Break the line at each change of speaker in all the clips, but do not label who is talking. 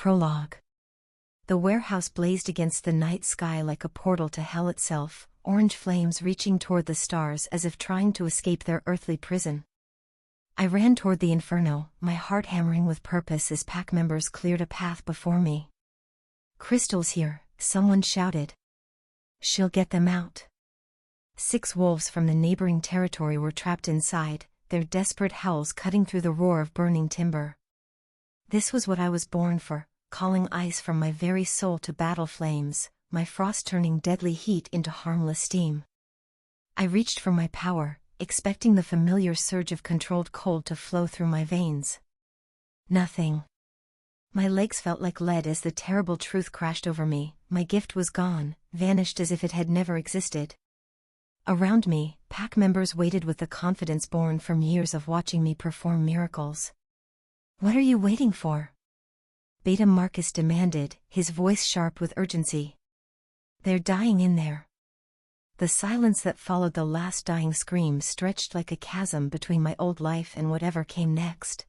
Prologue. The warehouse blazed against the night sky like a portal to hell itself, orange flames reaching toward the stars as if trying to escape their earthly prison. I ran toward the inferno, my heart hammering with purpose as pack members cleared a path before me. "Crystal's here," someone shouted. "She'll get them out." 6 wolves from the neighboring territory were trapped inside, their desperate howls cutting through the roar of burning timber. This was what I was born for, calling ice from my very soul to battle flames, my frost turning deadly heat into harmless steam. I reached for my power, expecting the familiar surge of controlled cold to flow through my veins. Nothing. My legs felt like lead as the terrible truth crashed over me. My gift was gone, vanished as if it had never existed. Around me, pack members waited with the confidence born from years of watching me perform miracles. "What are you waiting for?" Beta Marcus demanded, his voice sharp with urgency. "They're dying in there." The silence that followed the last dying scream stretched like a chasm between my old life and whatever came next.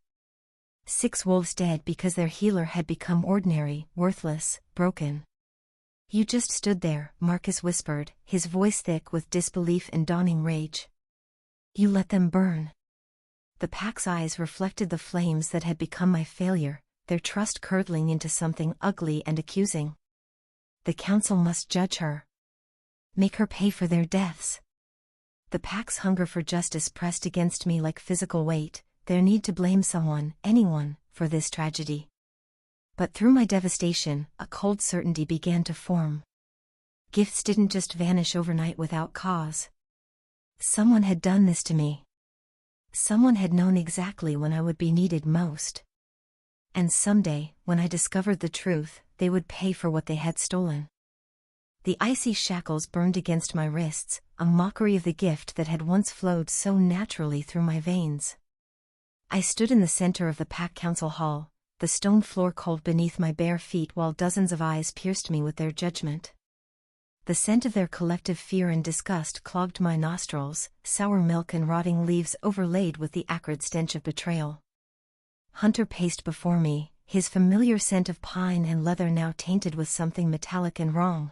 6 wolves dead because their healer had become ordinary, worthless, broken. "You just stood there," Marcus whispered, his voice thick with disbelief and dawning rage. "You let them burn." The pack's eyes reflected the flames that had become my failure, their trust curdling into something ugly and accusing. "The council must judge her. Make her pay for their deaths." The pack's hunger for justice pressed against me like physical weight, their need to blame someone, anyone, for this tragedy. But through my devastation, a cold certainty began to form. Gifts didn't just vanish overnight without cause. Someone had done this to me. Someone had known exactly when I would be needed most. And someday, when I discovered the truth, they would pay for what they had stolen. The icy shackles burned against my wrists, a mockery of the gift that had once flowed so naturally through my veins. I stood in the center of the pack council hall, the stone floor cold beneath my bare feet while dozens of eyes pierced me with their judgment. The scent of their collective fear and disgust clogged my nostrils, sour milk and rotting leaves overlaid with the acrid stench of betrayal. Hunter paced before me, his familiar scent of pine and leather now tainted with something metallic and wrong.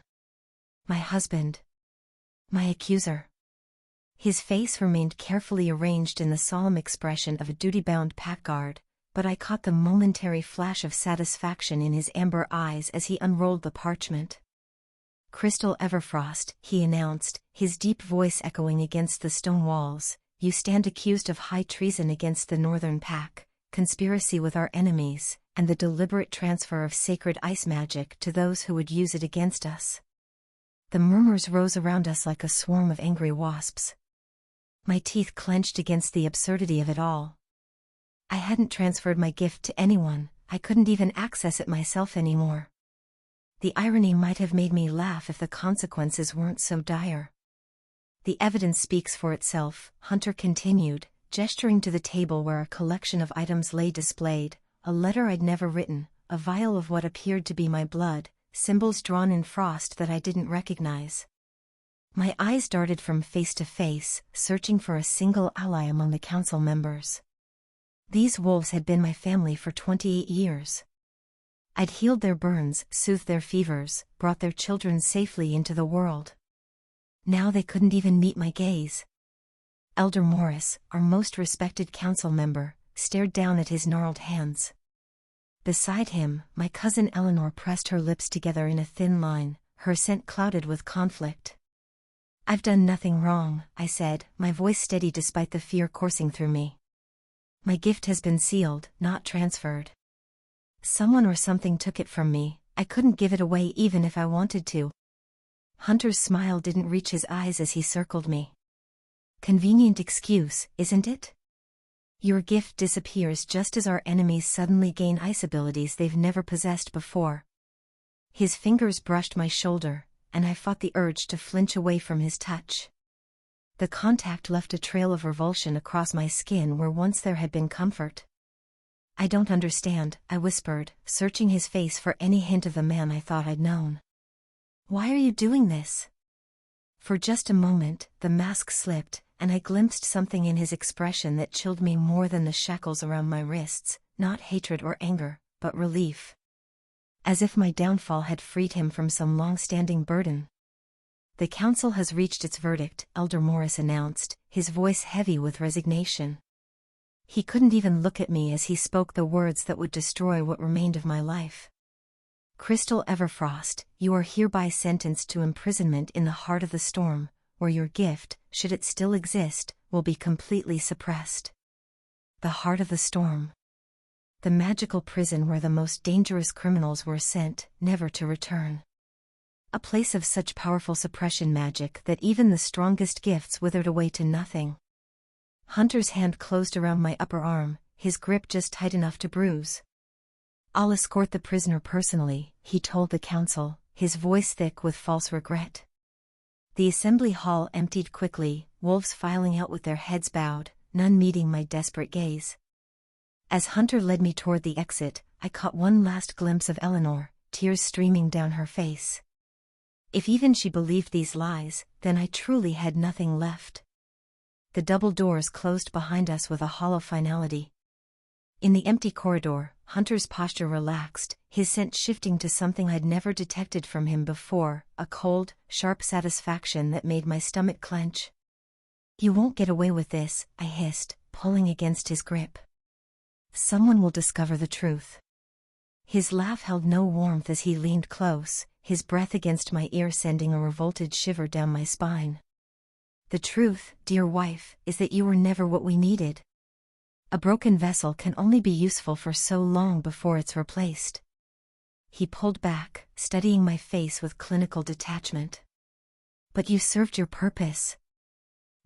My husband. My accuser. His face remained carefully arranged in the solemn expression of a duty-bound pack guard, but I caught the momentary flash of satisfaction in his amber eyes as he unrolled the parchment. "Crystal Everfrost," he announced, his deep voice echoing against the stone walls, "you stand accused of high treason against the Northern Pack, conspiracy with our enemies, and the deliberate transfer of sacred ice magic to those who would use it against us." The murmurs rose around us like a swarm of angry wasps. My teeth clenched against the absurdity of it all. I hadn't transferred my gift to anyone, I couldn't even access it myself anymore. The irony might have made me laugh if the consequences weren't so dire. "The evidence speaks for itself," Hunter continued, gesturing to the table where a collection of items lay displayed, a letter I'd never written, a vial of what appeared to be my blood, symbols drawn in frost that I didn't recognize. My eyes darted from face to face, searching for a single ally among the council members. These wolves had been my family for 28 years. I'd healed their burns, soothed their fevers, brought their children safely into the world. Now they couldn't even meet my gaze. Elder Morris, our most respected council member, stared down at his gnarled hands. Beside him, my cousin Eleanor pressed her lips together in a thin line, her scent clouded with conflict. "I've done nothing wrong," I said, my voice steady despite the fear coursing through me. "My gift has been sealed, not transferred. Someone or something took it from me, I couldn't give it away even if I wanted to." Hunter's smile didn't reach his eyes as he circled me. "Convenient excuse, isn't it? Your gift disappears just as our enemies suddenly gain ice abilities they've never possessed before." His fingers brushed my shoulder, and I fought the urge to flinch away from his touch. The contact left a trail of revulsion across my skin where once there had been comfort. "I don't understand," I whispered, searching his face for any hint of the man I thought I'd known. "Why are you doing this?" For just a moment, the mask slipped, and I glimpsed something in his expression that chilled me more than the shackles around my wrists, not hatred or anger, but relief. as if my downfall had freed him from some long-standing burden. "The council has reached its verdict," Elder Morris announced, his voice heavy with resignation. He couldn't even look at me as he spoke the words that would destroy what remained of my life. "Crystal Everfrost, you are hereby sentenced to imprisonment in the heart of the storm, where your gift, should it still exist, will be completely suppressed." The heart of the storm. The magical prison where the most dangerous criminals were sent, never to return. A place of such powerful suppression magic that even the strongest gifts withered away to nothing. Hunter's hand closed around my upper arm, his grip just tight enough to bruise. "I'll escort the prisoner personally," he told the council, his voice thick with false regret. The assembly hall emptied quickly, wolves filing out with their heads bowed, none meeting my desperate gaze. As Hunter led me toward the exit, I caught one last glimpse of Eleanor, tears streaming down her face. If even she believed these lies, then I truly had nothing left. The double doors closed behind us with a hollow finality. In the empty corridor, Hunter's posture relaxed, his scent shifting to something I'd never detected from him before, a cold, sharp satisfaction that made my stomach clench. "You won't get away with this," I hissed, pulling against his grip. "Someone will discover the truth." His laugh held no warmth as he leaned close, his breath against my ear sending a revolted shiver down my spine. "The truth, dear wife, is that you were never what we needed. A broken vessel can only be useful for so long before it's replaced." He pulled back, studying my face with clinical detachment. "But you served your purpose.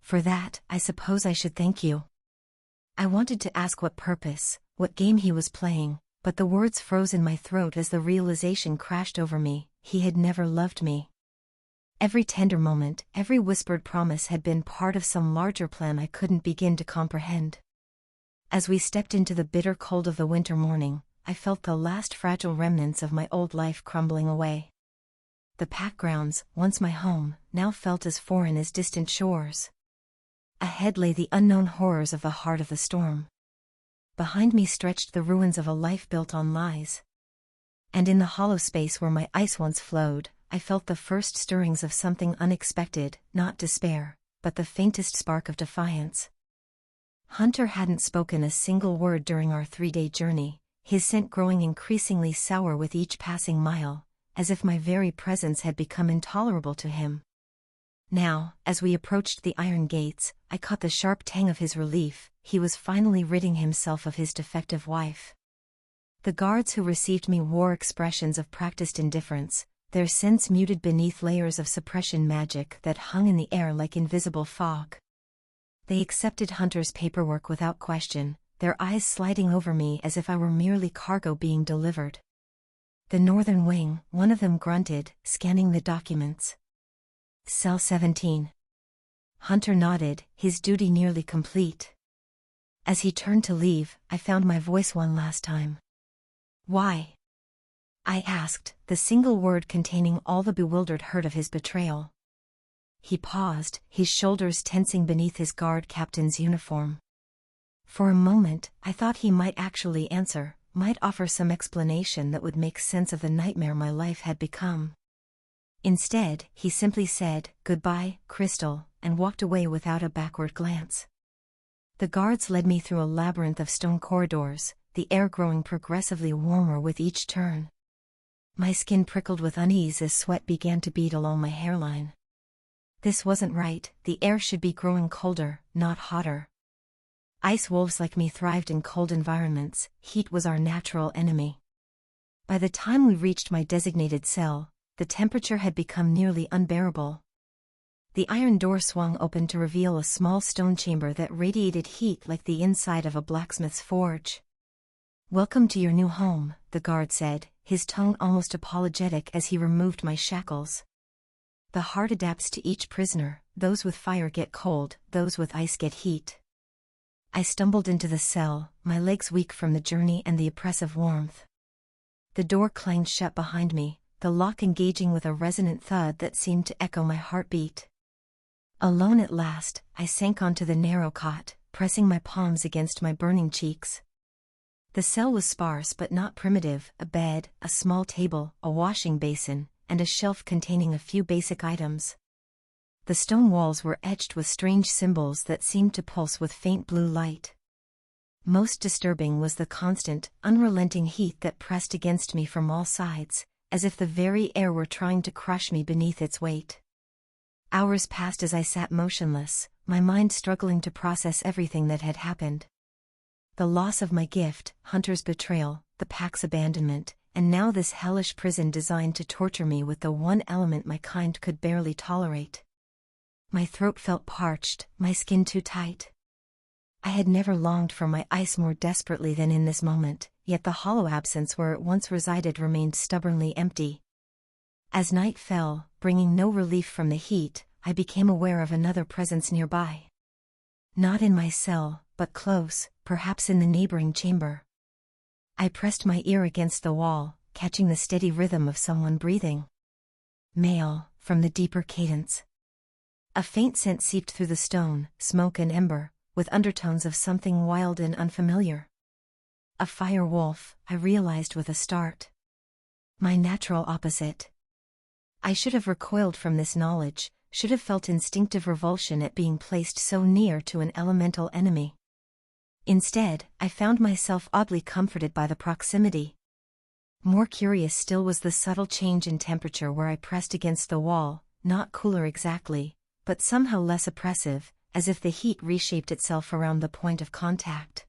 For that, I suppose I should thank you." I wanted to ask what purpose, what game he was playing, but the words froze in my throat as the realization crashed over me: he had never loved me. Every tender moment, every whispered promise had been part of some larger plan I couldn't begin to comprehend. As we stepped into the bitter cold of the winter morning, I felt the last fragile remnants of my old life crumbling away. The pack grounds, once my home, now felt as foreign as distant shores. Ahead lay the unknown horrors of the heart of the storm. Behind me stretched the ruins of a life built on lies. And in the hollow space where my ice once flowed, I felt the first stirrings of something unexpected, not despair, but the faintest spark of defiance. Hunter hadn't spoken a single word during our 3-day journey, his scent growing increasingly sour with each passing mile, as if my very presence had become intolerable to him. Now, as we approached the iron gates, I caught the sharp tang of his relief: he was finally ridding himself of his defective wife. The guards who received me wore expressions of practiced indifference, their sense muted beneath layers of suppression magic that hung in the air like invisible fog. They accepted Hunter's paperwork without question, their eyes sliding over me as if I were merely cargo being delivered. "The northern wing," one of them grunted, scanning the documents. "Cell 17. Hunter nodded, his duty nearly complete. As he turned to leave, I found my voice one last time. "Why?" I asked, the single word containing all the bewildered hurt of his betrayal. He paused, his shoulders tensing beneath his guard captain's uniform. For a moment, I thought he might actually answer, might offer some explanation that would make sense of the nightmare my life had become. Instead, he simply said, "Goodbye, Crystal," and walked away without a backward glance. The guards led me through a labyrinth of stone corridors, the air growing progressively warmer with each turn. My skin prickled with unease as sweat began to bead along my hairline. This wasn't right, the air should be growing colder, not hotter. Ice wolves like me thrived in cold environments, heat was our natural enemy. By the time we reached my designated cell, the temperature had become nearly unbearable. The iron door swung open to reveal a small stone chamber that radiated heat like the inside of a blacksmith's forge. "Welcome to your new home," the guard said, his tone almost apologetic as he removed my shackles. "The heart adapts to each prisoner, those with fire get cold, those with ice get heat." I stumbled into the cell, my legs weak from the journey and the oppressive warmth. The door clanged shut behind me, the lock engaging with a resonant thud that seemed to echo my heartbeat. Alone at last, I sank onto the narrow cot, pressing my palms against my burning cheeks. The cell was sparse but not primitive: a bed, a small table, a washing basin, and a shelf containing a few basic items. The stone walls were etched with strange symbols that seemed to pulse with faint blue light. Most disturbing was the constant, unrelenting heat that pressed against me from all sides, as if the very air were trying to crush me beneath its weight. Hours passed as I sat motionless, my mind struggling to process everything that had happened. The loss of my gift, Hunter's betrayal, the pack's abandonment, and now this hellish prison designed to torture me with the one element my kind could barely tolerate. My throat felt parched, my skin too tight. I had never longed for my ice more desperately than in this moment, yet the hollow absence where it once resided remained stubbornly empty. As night fell, bringing no relief from the heat, I became aware of another presence nearby. Not in my cell, but close, perhaps in the neighboring chamber. I pressed my ear against the wall, catching the steady rhythm of someone breathing. Male, from the deeper cadence. A faint scent seeped through the stone, smoke and ember, with undertones of something wild and unfamiliar. A fire wolf, I realized with a start. My natural opposite. I should have recoiled from this knowledge, should have felt instinctive revulsion at being placed so near to an elemental enemy. Instead, I found myself oddly comforted by the proximity. More curious still was the subtle change in temperature where I pressed against the wall, not cooler exactly, but somehow less oppressive, as if the heat reshaped itself around the point of contact.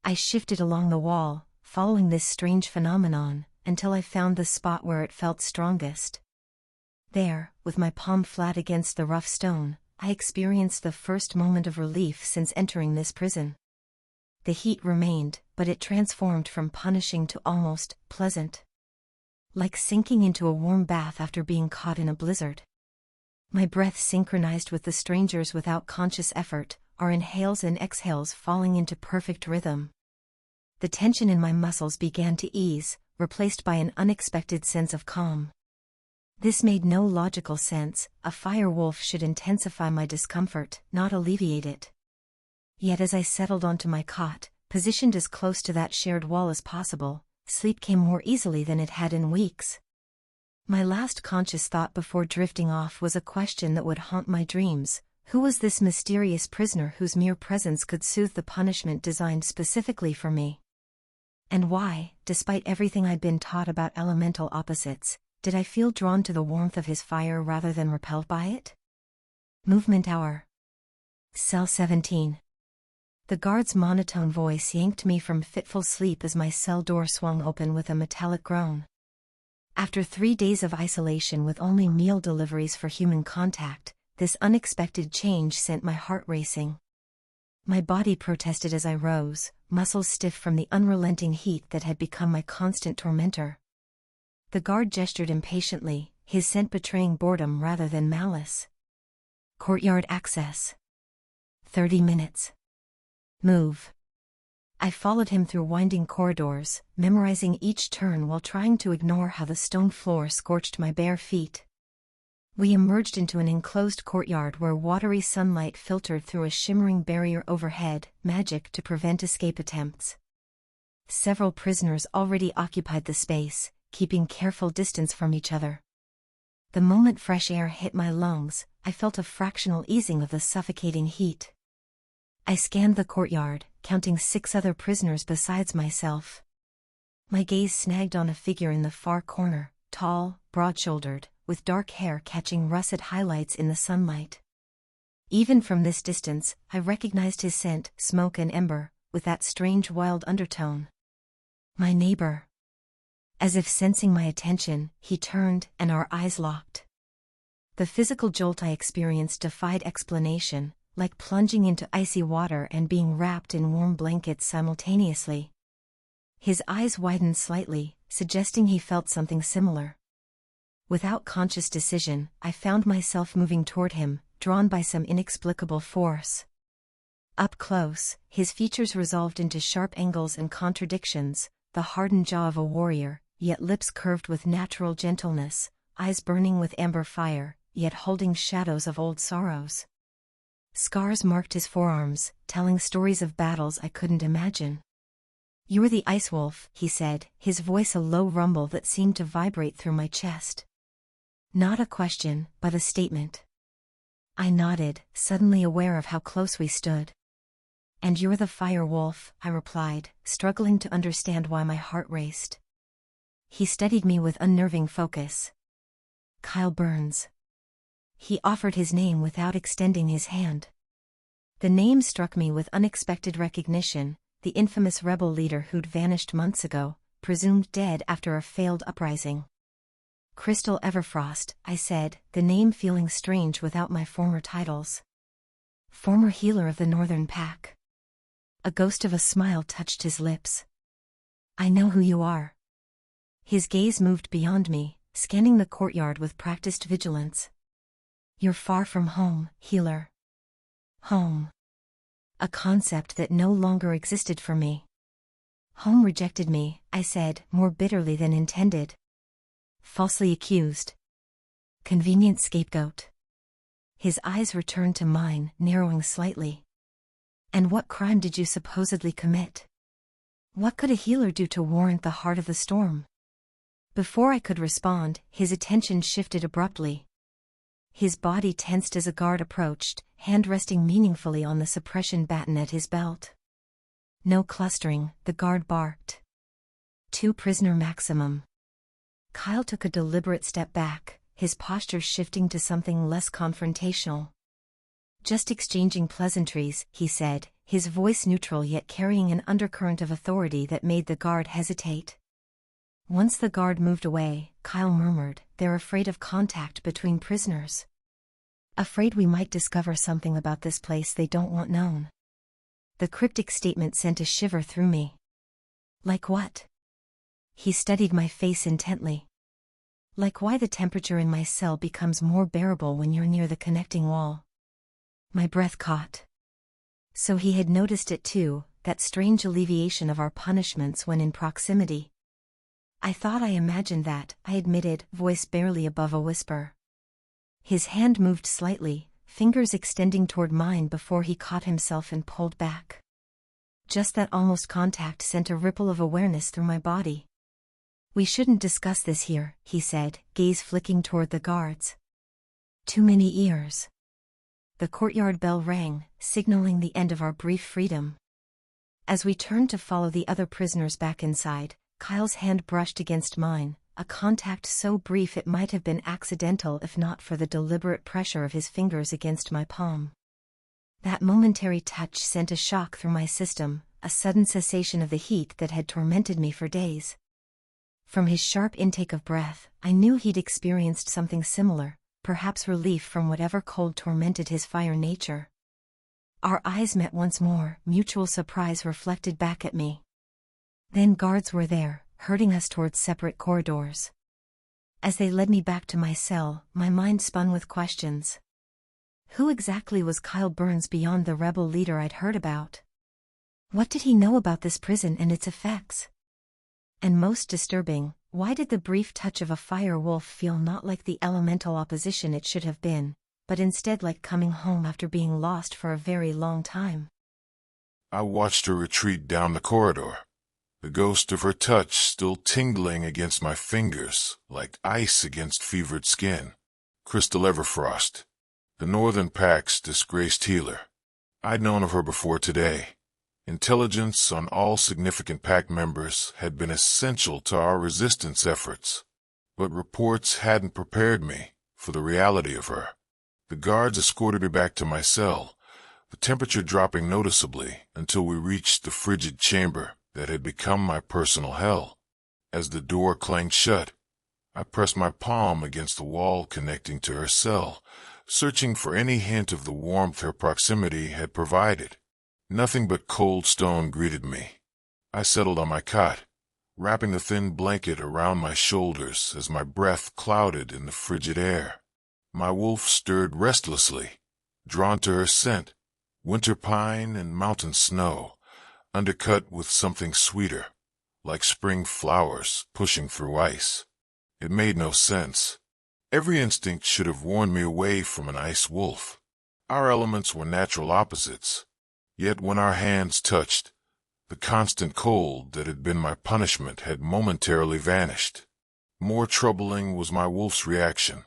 I shifted along the wall, following this strange phenomenon, until I found the spot where it felt strongest. There, with my palm flat against the rough stone, I experienced the first moment of relief since entering this prison. The heat remained, but it transformed from punishing to almost pleasant. Like sinking into a warm bath after being caught in a blizzard. My breath synchronized with the stranger's without conscious effort, our inhales and exhales falling into perfect rhythm. The tension in my muscles began to ease, replaced by an unexpected sense of calm. This made no logical sense: a fire wolf should intensify my discomfort, not alleviate it. Yet as I settled onto my cot, positioned as close to that shared wall as possible, sleep came more easily than it had in weeks. My last conscious thought before drifting off was a question that would haunt my dreams: who was this mysterious prisoner whose mere presence could soothe the punishment designed specifically for me? And why, despite everything I'd been taught about elemental opposites, did I feel drawn to the warmth of his fire rather than repelled by it? Movement hour. Cell 17. The guard's monotone voice yanked me from fitful sleep as my cell door swung open with a metallic groan. After 3 days of isolation with only meal deliveries for human contact, this unexpected change sent my heart racing. My body protested as I rose, muscles stiff from the unrelenting heat that had become my constant tormentor. The guard gestured impatiently, his scent betraying boredom rather than malice. Courtyard access. 30 minutes. Move. I followed him through winding corridors, memorizing each turn while trying to ignore how the stone floor scorched my bare feet. We emerged into an enclosed courtyard where watery sunlight filtered through a shimmering barrier overhead, magic to prevent escape attempts. Several prisoners already occupied the space, keeping careful distance from each other. The moment fresh air hit my lungs, I felt a fractional easing of the suffocating heat. I scanned the courtyard, counting 6 other prisoners besides myself. My gaze snagged on a figure in the far corner, tall, broad-shouldered, with dark hair catching russet highlights in the sunlight. Even from this distance, I recognized his scent, smoke and ember, with that strange wild undertone. My neighbor. As if sensing my attention, he turned, and our eyes locked. The physical jolt I experienced defied explanation, like plunging into icy water and being wrapped in warm blankets simultaneously. His eyes widened slightly, suggesting he felt something similar. Without conscious decision, I found myself moving toward him, drawn by some inexplicable force. Up close, his features resolved into sharp angles and contradictions, the hardened jaw of a warrior, yet lips curved with natural gentleness, eyes burning with amber fire, yet holding shadows of old sorrows. Scars marked his forearms, telling stories of battles I couldn't imagine. "You're the ice wolf," he said, his voice a low rumble that seemed to vibrate through my chest. Not a question, but a statement. I nodded, suddenly aware of how close we stood. "And you're the fire wolf," I replied, struggling to understand why my heart raced. He studied me with unnerving focus. "Kyle Burns." He offered his name without extending his hand. The name struck me with unexpected recognition, the infamous rebel leader who'd vanished months ago, presumed dead after a failed uprising. "Crystal Everfrost," I said, the name feeling strange without my former titles. "Former healer of the Northern Pack." A ghost of a smile touched his lips. "I know who you are." His gaze moved beyond me, scanning the courtyard with practiced vigilance. "You're far from home, healer." Home. A concept that no longer existed for me. "Home rejected me," I said, more bitterly than intended. "Falsely accused." "Convenient scapegoat." His eyes returned to mine, narrowing slightly. "And what crime did you supposedly commit? What could a healer do to warrant the heart of the storm?" Before I could respond, his attention shifted abruptly. His body tensed as a guard approached, hand resting meaningfully on the suppression baton at his belt. "No clustering," the guard barked. "Two-prisoner maximum." Kyle took a deliberate step back, his posture shifting to something less confrontational. "Just exchanging pleasantries," he said, his voice neutral yet carrying an undercurrent of authority that made the guard hesitate. Once the guard moved away, Kyle murmured, "They're afraid of contact between prisoners. Afraid we might discover something about this place they don't want known." The cryptic statement sent a shiver through me. "Like what?" He studied my face intently. "Like why the temperature in my cell becomes more bearable when you're near the connecting wall." My breath caught. So he had noticed it too, that strange alleviation of our punishments when in proximity. "I thought I imagined that," I admitted, voice barely above a whisper. His hand moved slightly, fingers extending toward mine before he caught himself and pulled back. Just that almost contact sent a ripple of awareness through my body. "We shouldn't discuss this here," he said, gaze flicking toward the guards. "Too many ears." The courtyard bell rang, signaling the end of our brief freedom. As we turned to follow the other prisoners back inside, Kyle's hand brushed against mine, a contact so brief it might have been accidental if not for the deliberate pressure of his fingers against my palm. That momentary touch sent a shock through my system, a sudden cessation of the heat that had tormented me for days. From his sharp intake of breath, I knew he'd experienced something similar, perhaps relief from whatever cold tormented his fire nature. Our eyes met once more, mutual surprise reflected back at me. Then guards were there, herding us towards separate corridors. As they led me back to my cell, my mind spun with questions. Who exactly was Kyle Burns beyond the rebel leader I'd heard about? What did he know about this prison and its effects? And most disturbing, why did the brief touch of a fire wolf feel not like the elemental opposition it should have been, but instead like coming home after being lost for a very long time?
I watched her retreat down the corridor, the ghost of her touch still tingling against my fingers, like ice against fevered skin. Crystal Everfrost, the Northern Pack's disgraced healer. I'd known of her before today. Intelligence on all significant pack members had been essential to our resistance efforts, but reports hadn't prepared me for the reality of her. The guards escorted me back to my cell, the temperature dropping noticeably until we reached the frigid chamber that had become my personal hell. As the door clanged shut, I pressed my palm against the wall connecting to her cell, searching for any hint of the warmth her proximity had provided. Nothing but cold stone greeted me. I settled on my cot, wrapping the thin blanket around my shoulders as my breath clouded in the frigid air. My wolf stirred restlessly, drawn to her scent, winter pine and mountain snow, undercut with something sweeter, like spring flowers pushing through ice. It made no sense. Every instinct should have warned me away from an ice wolf. Our elements were natural opposites, yet when our hands touched, The constant cold that had been my punishment had momentarily vanished. More troubling was my wolf's reaction.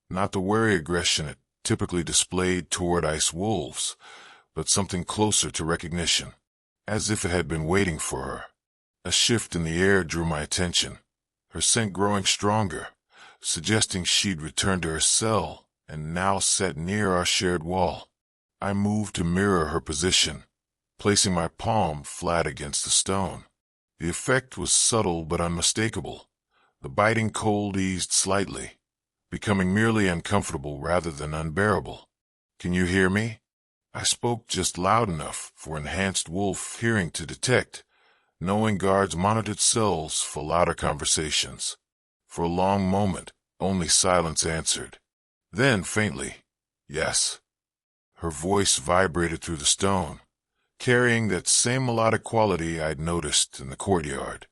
Not the wary aggression it typically displayed toward ice wolves, but something closer to recognition, as if it had been waiting for her. A shift in the air drew my attention, her scent growing stronger, suggesting she'd returned to her cell and now sat near our shared wall. I moved to mirror her position, placing my palm flat against the stone. The effect was subtle but unmistakable. The biting cold eased slightly, becoming merely uncomfortable rather than unbearable. "Can you hear me?" I spoke just loud enough for enhanced wolf hearing to detect, knowing guards monitored cells for louder conversations. For a long moment, only silence answered. Then, faintly, "Yes." Her voice vibrated through the stone, carrying that same melodic quality I'd noticed in the courtyard.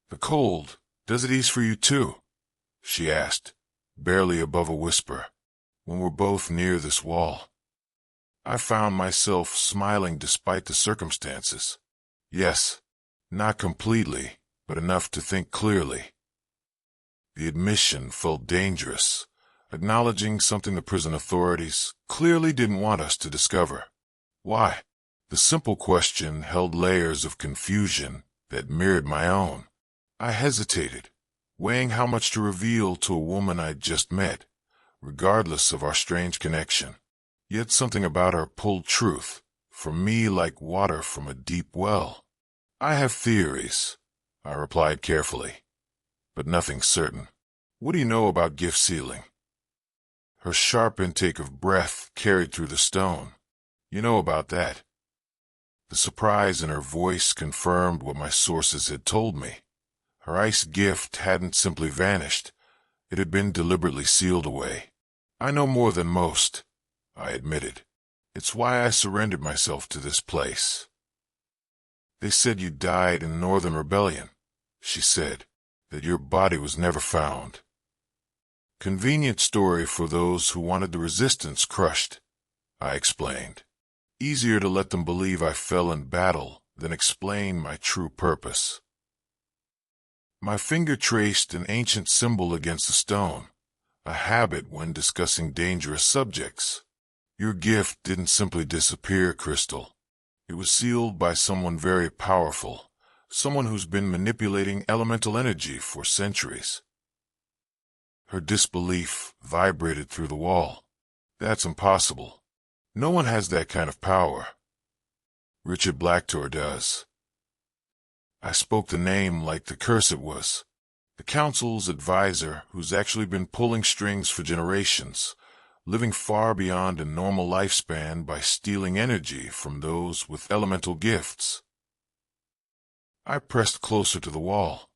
"The cold, does it ease for you too?" she asked, barely above a whisper, when we're both near this wall. I found myself smiling despite the circumstances. Yes, not completely, but enough to think clearly. The admission felt dangerous, acknowledging something the prison authorities clearly didn't want us to discover. Why? The simple question held layers of confusion that mirrored my own. I hesitated, weighing how much to reveal to a woman I'd just met, regardless of our strange connection. Yet something about her pulled truth, for me like water from a deep well. "I have theories," I replied carefully, "but nothing certain. What do you know about gift sealing?" Her sharp intake of breath carried through the stone. "You know about that." The surprise in her voice confirmed what my sources had told me. Her ice gift hadn't simply vanished. It had been deliberately sealed away. "I know more than most," I admitted. "It's why I surrendered myself to this place." "They said you died in Northern Rebellion," she said, "that your body was never found." "Convenient story for those who wanted the resistance crushed," I explained. "Easier to let them believe I fell in battle than explain my true purpose." My finger traced an ancient symbol against the stone, a habit when discussing dangerous subjects. "Your gift didn't simply disappear, Crystal. It was sealed by someone very powerful, someone who's been manipulating elemental energy for centuries." Her disbelief vibrated through the wall. "That's impossible. No one has that kind of power." "Richard Blacktor does." I spoke the name like the curse it was. "The Council's advisor who's actually been pulling strings for generations, living far beyond a normal lifespan by stealing energy from those with elemental gifts." I pressed closer to the wall.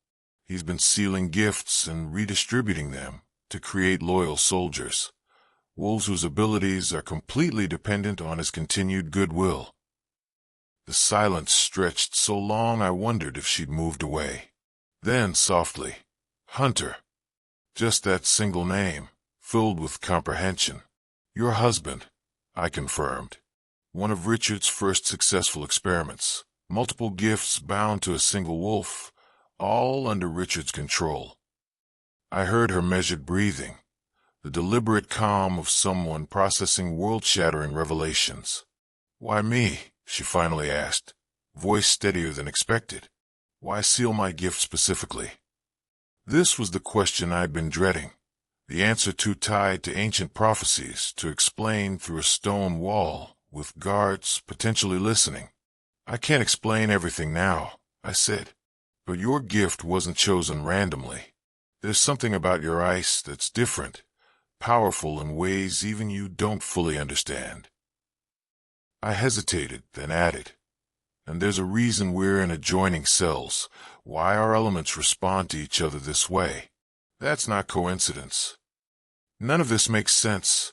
"He's been sealing gifts and redistributing them to create loyal soldiers, wolves whose abilities are completely dependent on his continued goodwill." The silence stretched so long I wondered if she'd moved away. Then, softly, "Hunter." Just that single name, filled with comprehension. "Your husband," I confirmed. "One of Richard's first successful experiments. Multiple gifts bound to a single wolf, all under Richard's control." I heard her measured breathing, the deliberate calm of someone processing world-shattering revelations. "Why me?" she finally asked, voice steadier than expected. "Why seal my gift specifically?" This was the question I'd been dreading, the answer too tied to ancient prophecies to explain through a stone wall with guards potentially listening. "I can't explain everything now," I said, "but your gift wasn't chosen randomly. There's something about your ice that's different, powerful in ways even you don't fully understand." I hesitated, then added, "And there's a reason we're in adjoining cells, why our elements respond to each other this way. That's not coincidence." "None of this makes sense,"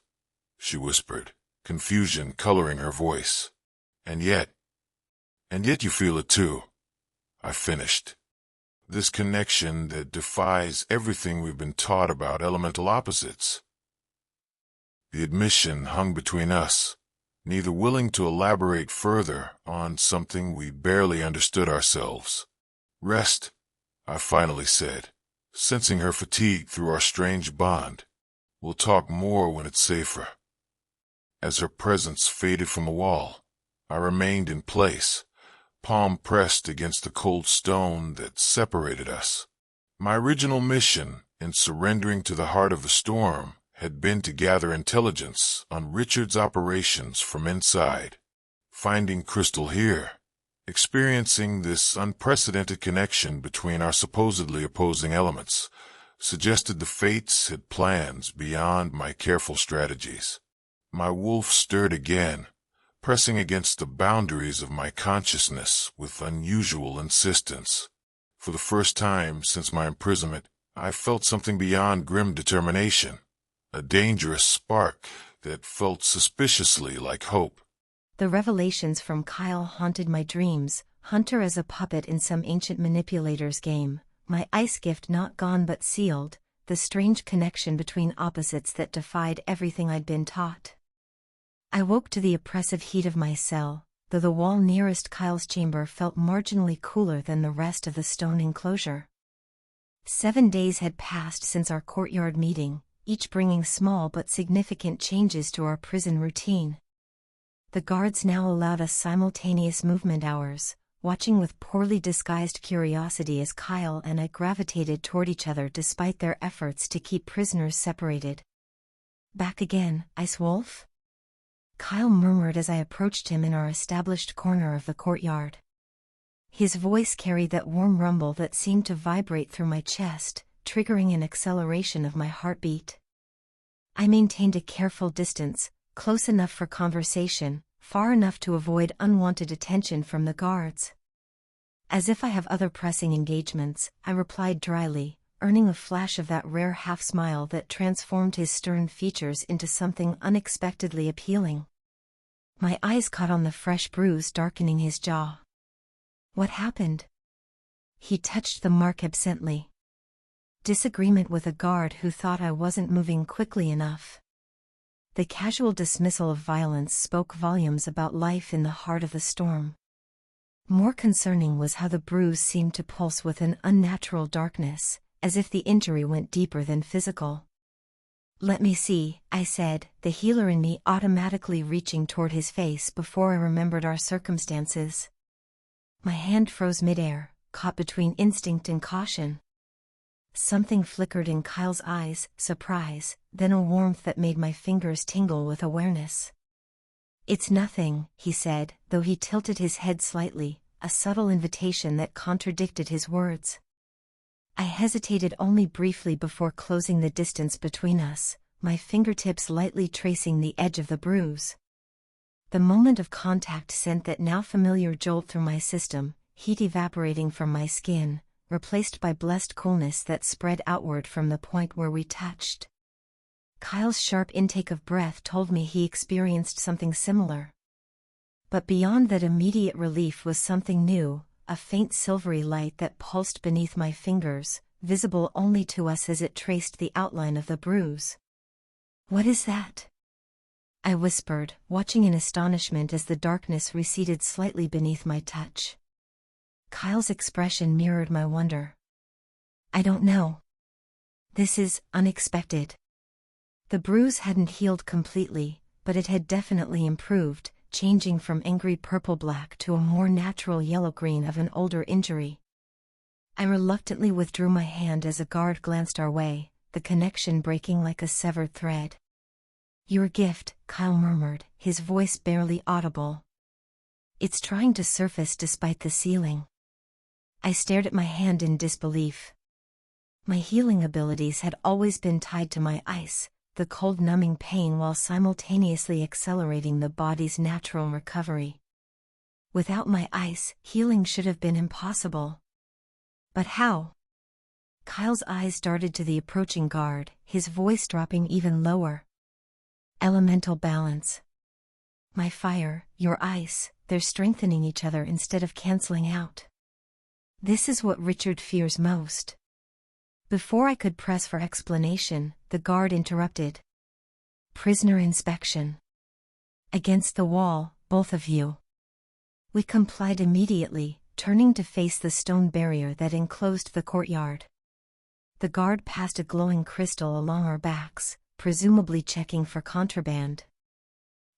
she whispered, confusion coloring her voice. And yet you feel it too," I finished. "This connection that defies everything we've been taught about elemental opposites." The admission hung between us, neither willing to elaborate further on something we barely understood ourselves. "Rest," I finally said, sensing her fatigue through our strange bond. "We'll talk more when it's safer." As her presence faded from the wall, I remained in place, palm pressed against the cold stone that separated us. My original mission in surrendering to the heart of the storm had been to gather intelligence on Richard's operations from inside. Finding Crystal here, experiencing this unprecedented connection between our supposedly opposing elements, suggested the fates had plans beyond my careful strategies. My wolf stirred again, pressing against the boundaries of my consciousness with unusual insistence. For the first time since my imprisonment, I felt something beyond grim determination, a dangerous spark that felt suspiciously like hope.
The revelations from Kyle haunted my dreams, Hunter as a puppet in some ancient manipulator's game, my ice gift not gone but sealed, the strange connection between opposites that defied everything I'd been taught. I woke to the oppressive heat of my cell, though the wall nearest Kyle's chamber felt marginally cooler than the rest of the stone enclosure. 7 days had passed since our courtyard meeting, each bringing small but significant changes to our prison routine. The guards now allowed us simultaneous movement hours, watching with poorly disguised curiosity as Kyle and I gravitated toward each other despite their efforts to keep prisoners separated. "Back again, Ice Wolf?" Kyle murmured as I approached him in our established corner of the courtyard. His voice carried that warm rumble that seemed to vibrate through my chest, triggering an acceleration of my heartbeat. I maintained a careful distance, close enough for conversation, far enough to avoid unwanted attention from the guards. "As if I have other pressing engagements," I replied dryly, earning a flash of that rare half-smile that transformed his stern features into something unexpectedly appealing. My eyes caught on the fresh bruise darkening his jaw. "What happened?" He touched the mark absently. "Disagreement with a guard who thought I wasn't moving quickly enough." The casual dismissal of violence spoke volumes about life in the heart of the storm. More concerning was how the bruise seemed to pulse with an unnatural darkness, as if the injury went deeper than physical. "Let me see," I said, the healer in me automatically reaching toward his face before I remembered our circumstances. My hand froze midair, caught between instinct and caution. Something flickered in Kyle's eyes, surprise, then a warmth that made my fingers tingle with awareness. "It's nothing," he said, though he tilted his head slightly, a subtle invitation that contradicted his words. I hesitated only briefly before closing the distance between us, my fingertips lightly tracing the edge of the bruise. The moment of contact sent that now familiar jolt through my system, heat evaporating from my skin, replaced by blessed coolness that spread outward from the point where we touched. Kyle's sharp intake of breath told me he experienced something similar. But beyond that immediate relief was something new, a faint silvery light that pulsed beneath my fingers, visible only to us as it traced the outline of the bruise. "What is that?" I whispered, watching in astonishment as the darkness receded slightly beneath my touch. Kyle's expression mirrored my wonder. "I don't know. This is unexpected." The bruise hadn't healed completely, but it had definitely improved, changing from angry purple-black to a more natural yellow-green of an older injury. I reluctantly withdrew my hand as a guard glanced our way, the connection breaking like a severed thread. "Your gift," Kyle murmured, his voice barely audible. "It's trying to surface despite the sealing." I stared at my hand in disbelief. My healing abilities had always been tied to my ice, the cold numbing pain while simultaneously accelerating the body's natural recovery. Without my ice, healing should have been impossible. But how? Kyle's eyes darted to the approaching guard, his voice dropping even lower. "Elemental balance. My fire, your ice, they're strengthening each other instead of canceling out. This is what Richard fears most." Before I could press for explanation, the guard interrupted. "Prisoner inspection." Against the wall, both of you. We complied immediately, turning to face the stone barrier that enclosed the courtyard. The guard passed a glowing crystal along our backs, presumably checking for contraband.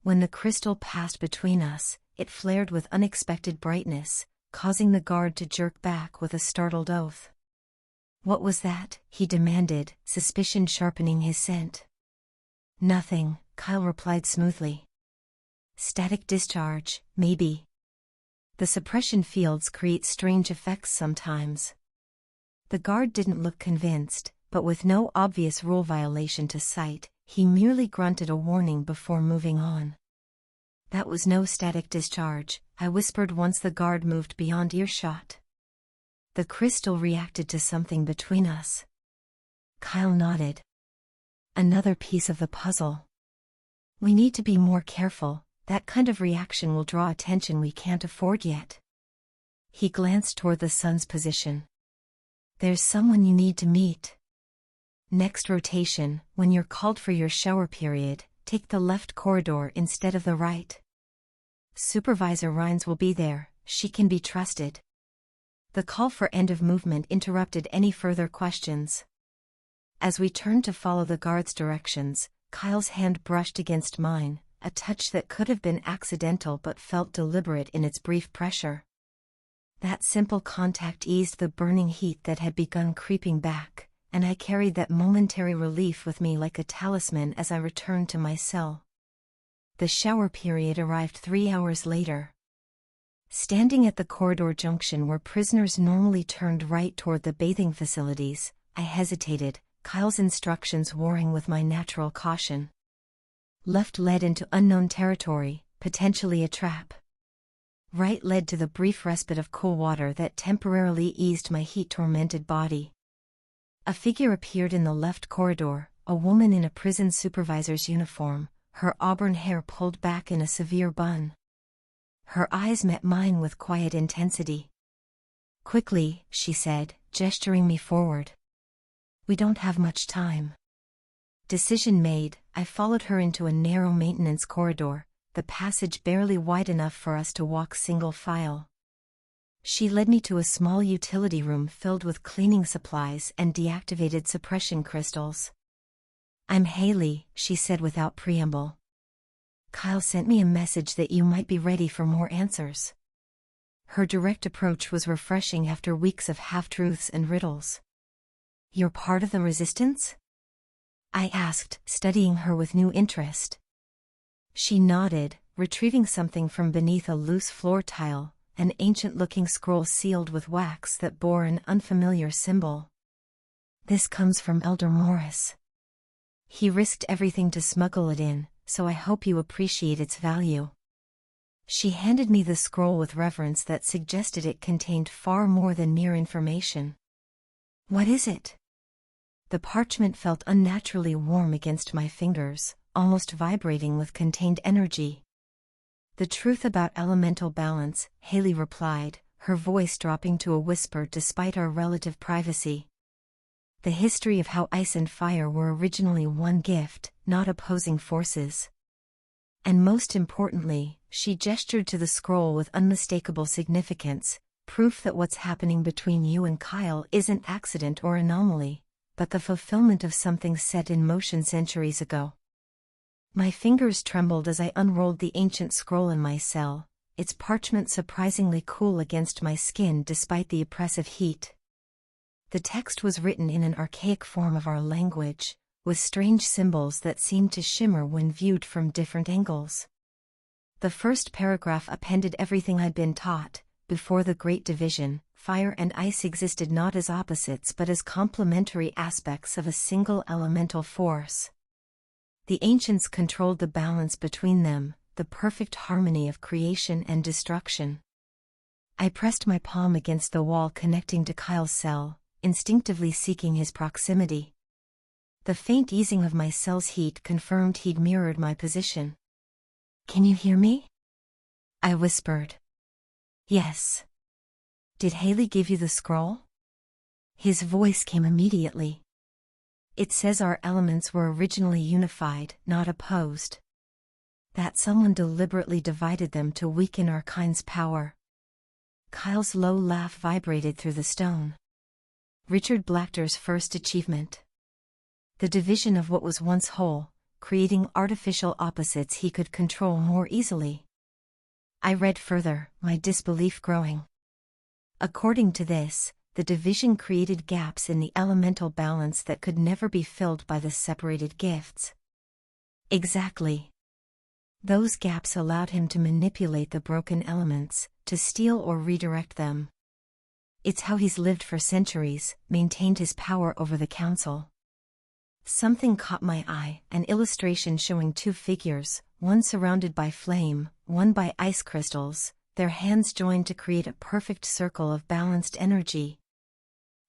When the crystal passed between us, it flared with unexpected brightness, causing the guard to jerk back with a startled oath. "What was that?" he demanded, suspicion sharpening his scent. "Nothing," Kyle replied smoothly. "Static discharge, maybe. The suppression fields create strange effects sometimes." The guard didn't look convinced, but with no obvious rule violation to cite, he merely grunted a warning before moving on. "That was no static discharge," I whispered once the guard moved beyond earshot. "The crystal reacted to something between us." Kyle nodded. "Another piece of the puzzle. We need to be more careful, that kind of reaction will draw attention we can't afford yet." He glanced toward the sun's position. "There's someone you need to meet. Next rotation, when you're called for your shower period, take the left corridor instead of the right. Supervisor Rhines will be there, she can be trusted." The call for end of movement interrupted any further questions. As we turned to follow the guard's directions, Kyle's hand brushed against mine, a touch that could have been accidental but felt deliberate in its brief pressure. That simple contact eased the burning heat that had begun creeping back, and I carried that momentary relief with me like a talisman as I returned to my cell. The shower period arrived 3 hours later. Standing at the corridor junction where prisoners normally turned right toward the bathing facilities, I hesitated, Kyle's instructions warring with my natural caution. Left led into unknown territory, potentially a trap. Right led to the brief respite of cool water that temporarily eased my heat-tormented body. A figure appeared in the left corridor, a woman in a prison supervisor's uniform, her auburn hair pulled back in a severe bun. Her eyes met mine with quiet intensity. "Quickly," she said, gesturing me forward. "We don't have much time." Decision made, I followed her into a narrow maintenance corridor, the passage barely wide enough for us to walk single file. She led me to a small utility room filled with cleaning supplies and deactivated suppression crystals. "I'm Haley," she said without preamble. "Kyle sent me a message that you might be ready for more answers." Her direct approach was refreshing after weeks of half-truths and riddles. "You're part of the resistance?" I asked, studying her with new interest. She nodded, retrieving something from beneath a loose floor tile, an ancient-looking scroll sealed with wax that bore an unfamiliar symbol. "This comes from Elder Morris. He risked everything to smuggle it in, so I hope you appreciate its value." She handed me the scroll with reverence that suggested it contained far more than mere information. "What is it?" The parchment felt unnaturally warm against my fingers, almost vibrating with contained energy. "The truth about elemental balance," Haley replied, her voice dropping to a whisper despite our relative privacy. "The history of how ice and fire were originally one gift, not opposing forces." And most importantly, she gestured to the scroll with unmistakable significance, proof that what's happening between you and Kyle isn't accident or anomaly, but the fulfillment of something set in motion centuries ago. My fingers trembled as I unrolled the ancient scroll in my cell, its parchment surprisingly cool against my skin despite the oppressive heat. The text was written in an archaic form of our language, with strange symbols that seemed to shimmer when viewed from different angles. The first paragraph appended everything I'd been taught. Before the Great Division, fire and ice existed not as opposites but as complementary aspects of a single elemental force. The ancients controlled the balance between them, the perfect harmony of creation and destruction. I pressed my palm against the wall connecting to Kyle's cell, instinctively seeking his proximity. The faint easing of my cell's heat confirmed he'd mirrored my position. "Can you hear me?" I whispered. "Yes." "Did Haley give you the scroll?" His voice came immediately. "It says our elements were originally unified, not opposed." That someone deliberately divided them to weaken our kind's power. Kyle's low laugh vibrated through the stone. Richard Blackter's first achievement. The division of what was once whole, creating artificial opposites he could control more easily. I read further, my disbelief growing. According to this, the division created gaps in the elemental balance that could never be filled by the separated gifts. Exactly. Those gaps allowed him to manipulate the broken elements, to steal or redirect them. It's how he's lived for centuries, maintained his power over the council. Something caught my eye, an illustration showing two figures, one surrounded by flame, one by ice crystals, their hands joined to create a perfect circle of balanced energy.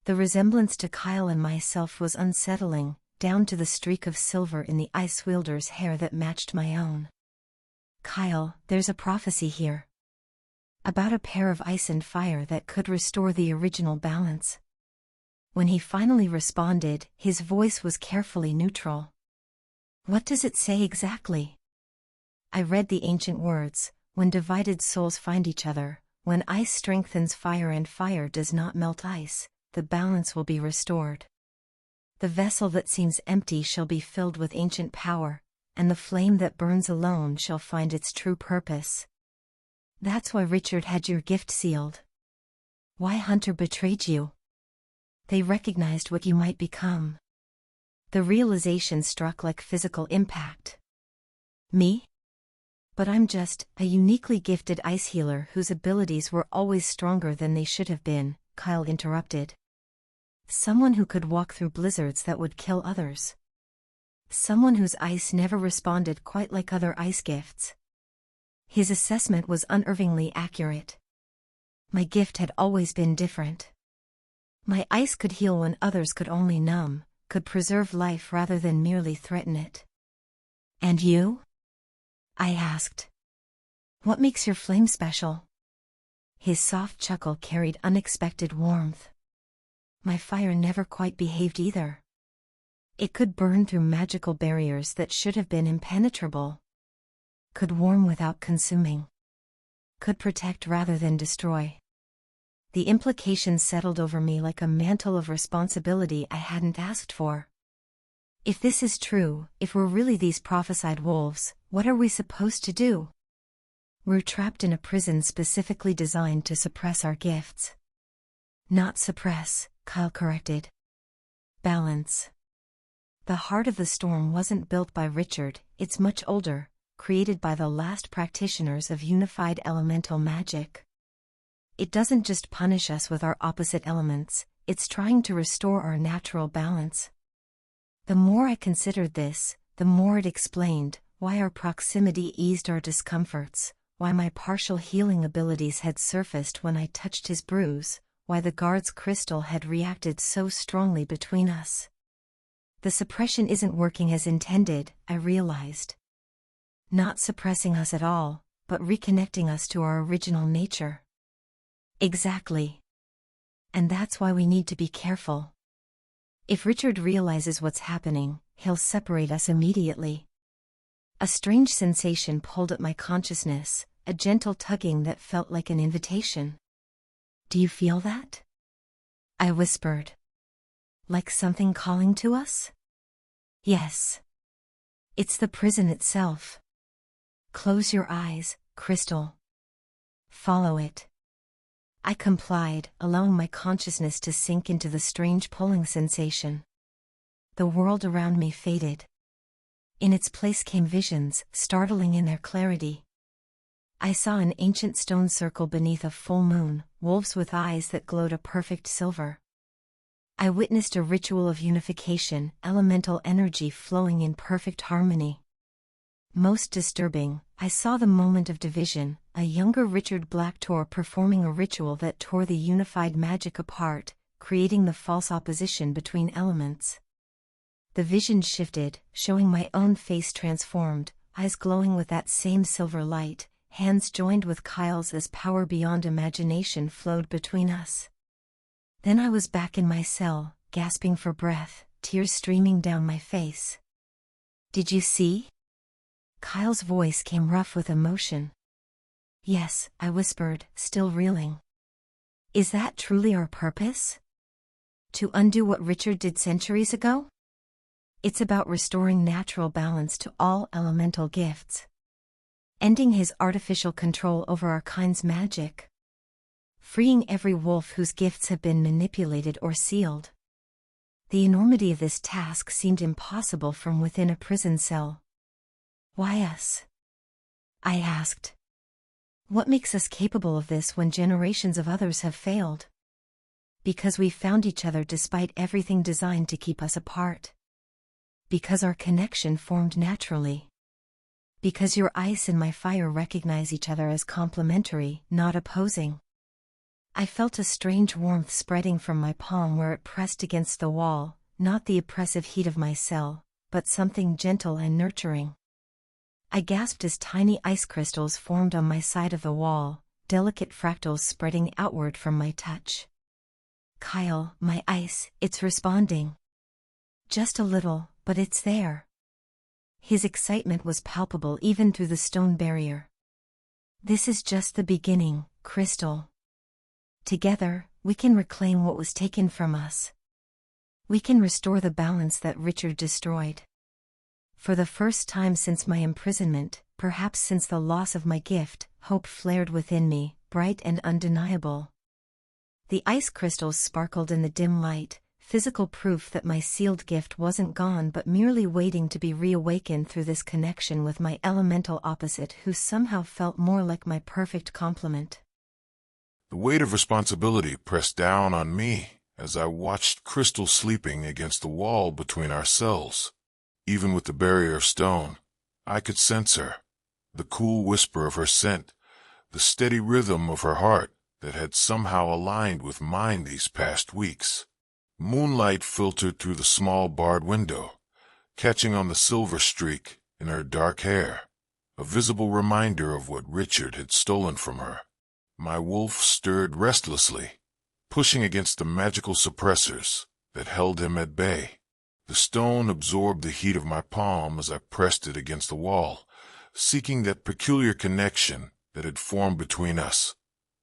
The resemblance to Kyle and myself was unsettling, down to the streak of silver in the ice wielder's hair that matched my own. Kyle, there's a prophecy here. About a pair of ice and fire that could restore the original balance. When he finally responded, his voice was carefully neutral. What does it say exactly? I read the ancient words, when divided souls find each other, when ice strengthens fire and fire does not melt ice, the balance will be restored. The vessel that seems empty shall be filled with ancient power, and the flame that burns alone shall find its true purpose. That's why Richard had your gift sealed. Why Hunter betrayed you. They recognized what you might become. The realization struck like physical impact. Me? But I'm just a uniquely gifted ice healer whose abilities were always stronger than they should have been, Kyle interrupted. Someone who could walk through blizzards that would kill others. Someone whose ice never responded quite like other ice gifts. His assessment was unerringly accurate. My gift had always been different. My ice could heal when others could only numb, could preserve life rather than merely threaten it. And you? I asked. What makes your flame special? His soft chuckle carried unexpected warmth. My fire never quite behaved either. It could burn through magical barriers that should have been impenetrable. Could warm without consuming. Could protect rather than destroy. The implications settled over me like a mantle of responsibility I hadn't asked for. If this is true, if we're really these prophesied wolves, what are we supposed to do? We're trapped in a prison specifically designed to suppress our gifts. Not suppress, Kyle corrected. Balance. The heart of the storm wasn't built by Richard, it's much older, created by the last practitioners of unified elemental magic. It doesn't just punish us with our opposite elements, it's trying to restore our natural balance. The more I considered this, the more it explained why our proximity eased our discomforts, why my partial healing abilities had surfaced when I touched his bruise, why the guard's crystal had reacted so strongly between us. The suppression isn't working as intended, I realized. Not suppressing us at all, but reconnecting us to our original nature. Exactly. And that's why we need to be careful. If Richard realizes what's happening, he'll separate us immediately. A strange sensation pulled at my consciousness, a gentle tugging that felt like an invitation. Do you feel that? I whispered. Like something calling to us? Yes. It's the prison itself. Close your eyes, Crystal. Follow it. I complied, allowing my consciousness to sink into the strange pulling sensation. The world around me faded. In its place came visions, startling in their clarity. I saw an ancient stone circle beneath a full moon, wolves with eyes that glowed a perfect silver. I witnessed a ritual of unification, elemental energy flowing in perfect harmony. Most disturbing, I saw the moment of division, a younger Richard Blacktor performing a ritual that tore the unified magic apart, creating the false opposition between elements. The vision shifted, showing my own face transformed, eyes glowing with that same silver light, hands joined with Kyle's as power beyond imagination flowed between us. Then I was back in my cell, gasping for breath, tears streaming down my face. Did you see? Kyle's voice came rough with emotion. Yes, I whispered, still reeling. Is that truly our purpose? To undo what Richard did centuries ago? It's about restoring natural balance to all elemental gifts. Ending his artificial control over our kind's magic. Freeing every wolf whose gifts have been manipulated or sealed. The enormity of this task seemed impossible from within a prison cell. Why us? I asked. What makes us capable of this when generations of others have failed? Because we found each other despite everything designed to keep us apart. Because our connection formed naturally. Because your ice and my fire recognize each other as complementary, not opposing. I felt a strange warmth spreading from my palm where it pressed against the wall, not the oppressive heat of my cell, but something gentle and nurturing. I gasped as tiny ice crystals formed on my side of the wall, delicate fractals spreading outward from my touch. Kyle, my ice, it's responding. Just a little, but it's there. His excitement was palpable even through the stone barrier. This is just the beginning, Crystal. Together, we can reclaim what was taken from us. We can restore the balance that Richard destroyed. For the first time since my imprisonment, perhaps since the loss of my gift, hope flared within me, bright and undeniable. The ice crystals sparkled in the dim light, physical proof that my sealed gift wasn't gone but merely waiting to be reawakened through this connection with my elemental opposite who somehow felt more like my perfect complement.
The weight of responsibility pressed down on me as I watched Crystal sleeping against the wall between our cells. Even with the barrier of stone, I could sense her, the cool whisper of her scent, the steady rhythm of her heart that had somehow aligned with mine these past weeks. Moonlight filtered through the small barred window, catching on the silver streak in her dark hair, a visible reminder of what Richard had stolen from her. My wolf stirred restlessly, pushing against the magical suppressors that held him at bay. The stone absorbed the heat of my palm as I pressed it against the wall, seeking that peculiar connection that had formed between us.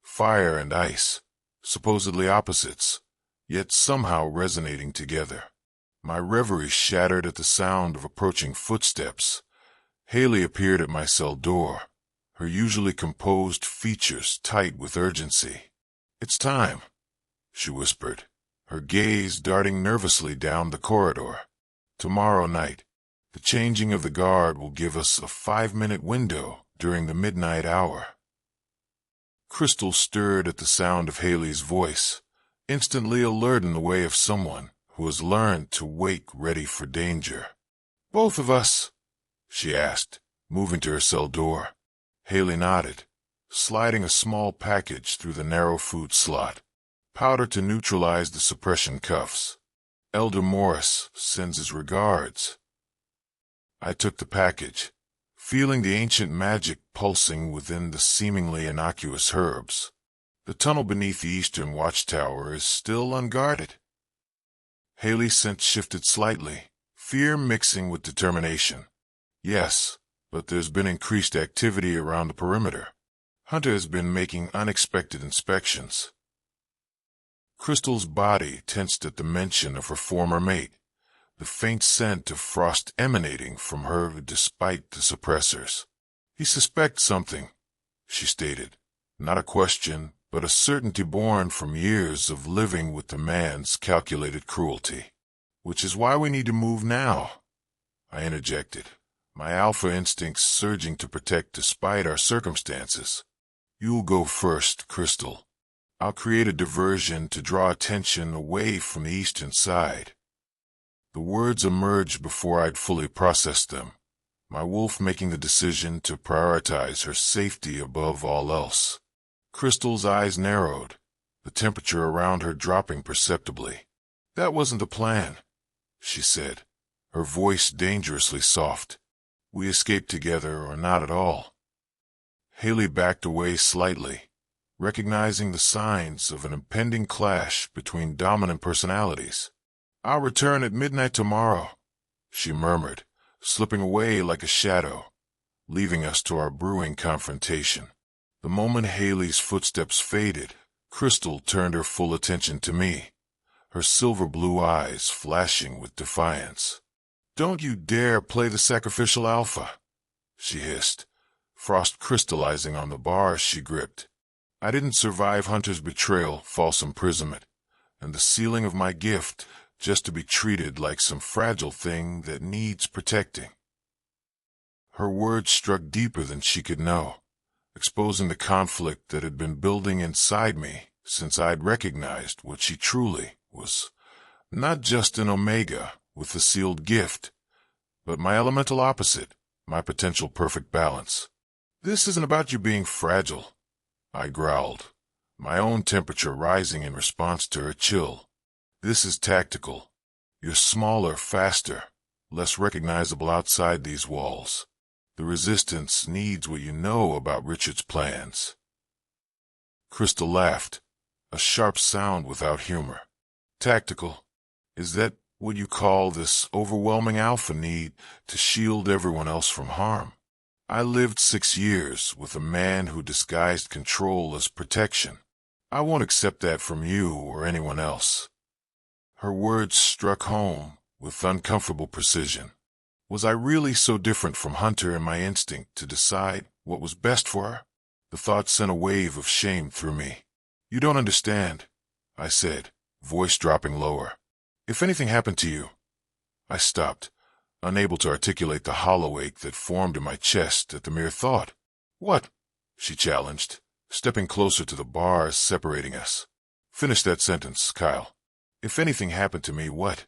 Fire and ice, supposedly opposites, yet somehow resonating together. My reverie shattered at the sound of approaching footsteps. Haley appeared at my cell door, her usually composed features tight with urgency. "It's time," she whispered, her gaze darting nervously down the corridor. "Tomorrow night, the changing of the guard will give us a 5-minute window during the midnight hour." Crystal stirred at the sound of Haley's voice, instantly alert in the way of someone who has learned to wake ready for danger. "Both of us?" she asked, moving to her cell door. Haley nodded, sliding a small package through the narrow food slot. "Powder to neutralize the suppression cuffs. Elder Morris sends his regards." I took the package, feeling the ancient magic pulsing within the seemingly innocuous herbs. The tunnel beneath the eastern watchtower is still unguarded. Haley's scent shifted slightly, fear mixing with determination. "Yes, but there's been increased activity around the perimeter. Hunter has been making unexpected inspections." Crystal's body tensed at the mention of her former mate, the faint scent of frost emanating from her despite the suppressors. "He suspects something," she stated. Not a question, but a certainty born from years of living with the man's calculated cruelty. "Which is why we need to move now," I interjected, my alpha instincts surging to protect despite our circumstances. "You'll go first, Crystal. I'll create a diversion to draw attention away from the eastern side." The words emerged before I'd fully processed them, my wolf making the decision to prioritize her safety above all else. Crystal's eyes narrowed, the temperature around her dropping perceptibly. "That wasn't the plan," she said, her voice dangerously soft. "We escaped together or not at all." Haley backed away slightly, recognizing the signs of an impending clash between dominant personalities. "I'll return at midnight tomorrow," she murmured, slipping away like a shadow. leaving us to our brewing confrontation. The moment Haley's footsteps faded, Crystal turned her full attention to me, her silver blue eyes flashing with defiance. "Don't you dare play the sacrificial alpha," she hissed, frost crystallizing on the bars she gripped. I didn't survive Hunter's betrayal, false imprisonment, and the sealing of my gift just to be treated like some fragile thing that needs protecting. Her words struck deeper than she could know, exposing the conflict that had been building inside me since I'd recognized what she truly was. Not just an Omega with a sealed gift, but my elemental opposite, my potential perfect balance. "This isn't about you being fragile," I growled, my own temperature rising in response to her chill. "This is tactical. You're smaller, faster, less recognizable outside these walls. The Resistance needs what you know about Richard's plans." Crystal laughed, a sharp sound without humor. "Tactical? Is that what you call this overwhelming alpha need to shield everyone else from harm? I lived 6 years with a man who disguised control as protection. I won't accept that from you or anyone else." Her words struck home with uncomfortable precision. Was I really so different from Hunter in my instinct to decide what was best for her? The thought sent a wave of shame through me. "You don't understand," I said, voice dropping lower. "If anything happened to you—" I stopped, unable to articulate the hollow ache that formed in my chest at the mere thought. "What?" she challenged, stepping closer to the bars separating us. "Finish that sentence, Kyle. If anything happened to me, what?"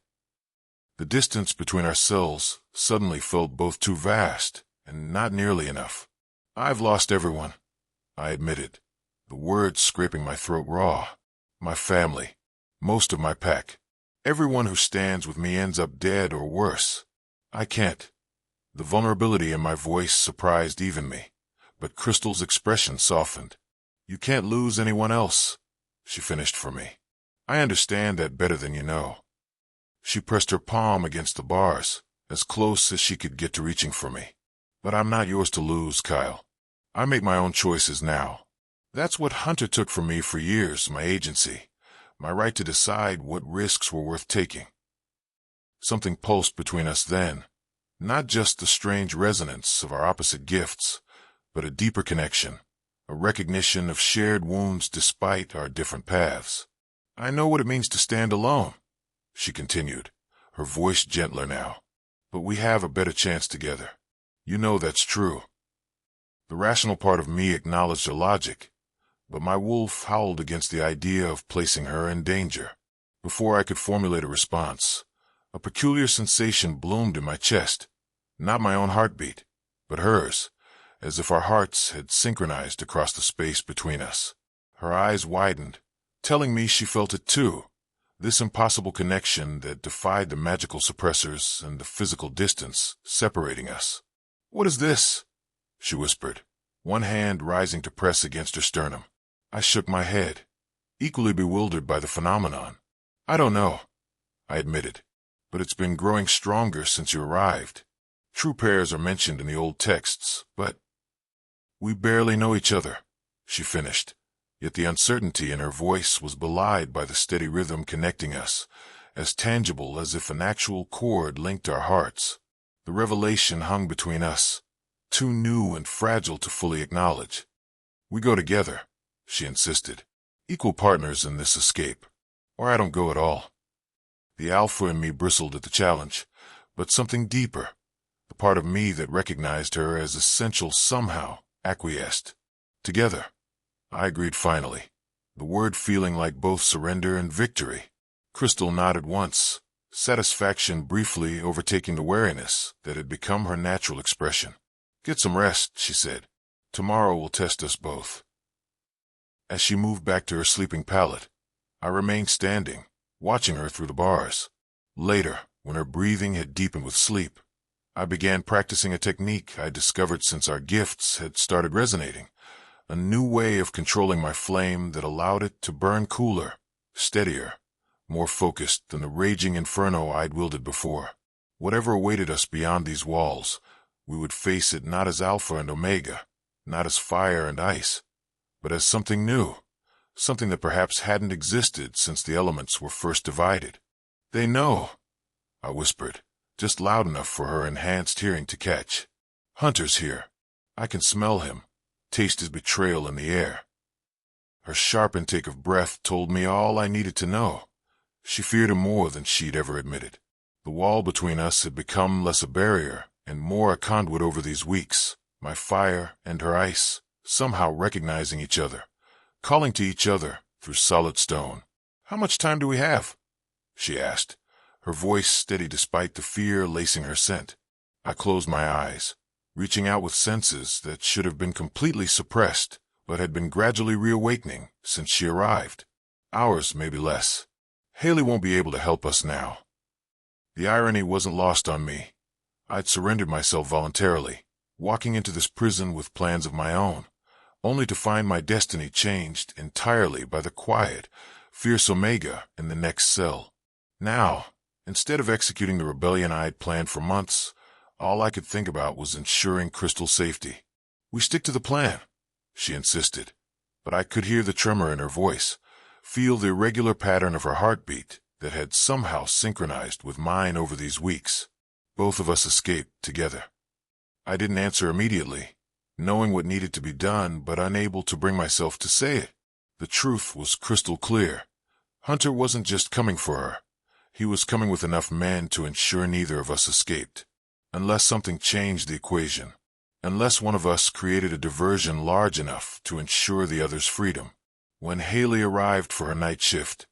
The distance between ourselves suddenly felt both too vast and not nearly enough. "I've lost everyone," I admitted, the words scraping my throat raw. "My family, most of my pack. Everyone who stands with me ends up dead or worse. I can't." The vulnerability in my voice surprised even me, but Crystal's expression softened. "You can't lose anyone else," she finished for me. "I understand that better than you know." She pressed her palm against the bars, as close as she could get to reaching for me. "But I'm not yours to lose, Kyle. I make my own choices now. That's what Hunter took from me for years, my agency, my right to decide what risks were worth taking." Something pulsed between us then, not just the strange resonance of our opposite gifts, but a deeper connection, a recognition of shared wounds despite our different paths. "I know what it means to stand alone," she continued, her voice gentler now. "But we have a better chance together. You know that's true." The rational part of me acknowledged her logic, but my wolf howled against the idea of placing her in danger. Before I could formulate a response, a peculiar sensation bloomed in my chest, not my own heartbeat, but hers, as if our hearts had synchronized across the space between us. Her eyes widened, telling me she felt it too. This impossible connection that defied the magical suppressors and the physical distance separating us. "What is this?" she whispered, one hand rising to press against her sternum. I shook my head, equally bewildered by the phenomenon. "I don't know," I admitted, "but it's been growing stronger since you arrived. True pairs are mentioned in the old texts, but—" "We barely know each other," she finished. Yet the uncertainty in her voice was belied by the steady rhythm connecting us, as tangible as if an actual cord linked our hearts. The revelation hung between us, too new and fragile to fully acknowledge. "We go together," she insisted, "equal partners in this escape, or I don't go at all." The alpha in me bristled at the challenge, but something deeper, the part of me that recognized her as essential somehow, acquiesced. "Together," I agreed finally, the word feeling like both surrender and victory. Crystal nodded once, satisfaction briefly overtaking the wariness that had become her natural expression. "Get some rest," she said. "Tomorrow will test us both." As she moved back to her sleeping pallet, I remained standing, watching her through the bars. Later, when her breathing had deepened with sleep, I began practicing a technique I discovered since our gifts had started resonating. A new way of controlling my flame that allowed it to burn cooler, steadier, more focused than the raging inferno I'd wielded before. Whatever awaited us beyond these walls, We would face it not as Alpha and Omega, not as fire and ice, but as something new, something that perhaps hadn't existed since the elements were first divided. "They know," I whispered, just loud enough for her enhanced hearing to catch. "Hunter's here. I can smell him, taste his betrayal in the air." Her sharp intake of breath told me all I needed to know. She feared him more than she'd ever admitted. The wall between us had become less a barrier and more a conduit over these weeks, my fire and her ice, somehow recognizing each other, calling to each other through solid stone. "How much time do we have?" she asked, her voice steady despite the fear lacing her scent. I closed my eyes, reaching out with senses that should have been completely suppressed, but had been gradually reawakening since she arrived. Hours, maybe less. Haley won't be able to help us now. The irony wasn't lost on me. I'd surrendered myself voluntarily, walking into this prison with plans of my own, only to find my destiny changed entirely by the quiet, fierce Omega in the next cell. Now, instead of executing the rebellion I'd planned for months, all I could think about was ensuring Crystal's safety. "We stick to the plan," she insisted, but I could hear the tremor in her voice, feel the irregular pattern of her heartbeat that had somehow synchronized with mine over these weeks. Both of us escaped together. I didn't answer immediately, knowing what needed to be done but unable to bring myself to say it. The truth was crystal clear. Hunter wasn't just coming for her. He was coming with enough men to ensure neither of us escaped. Unless something changed the equation. Unless one of us created a diversion large enough to ensure the other's freedom. When Haley arrived for her night shift,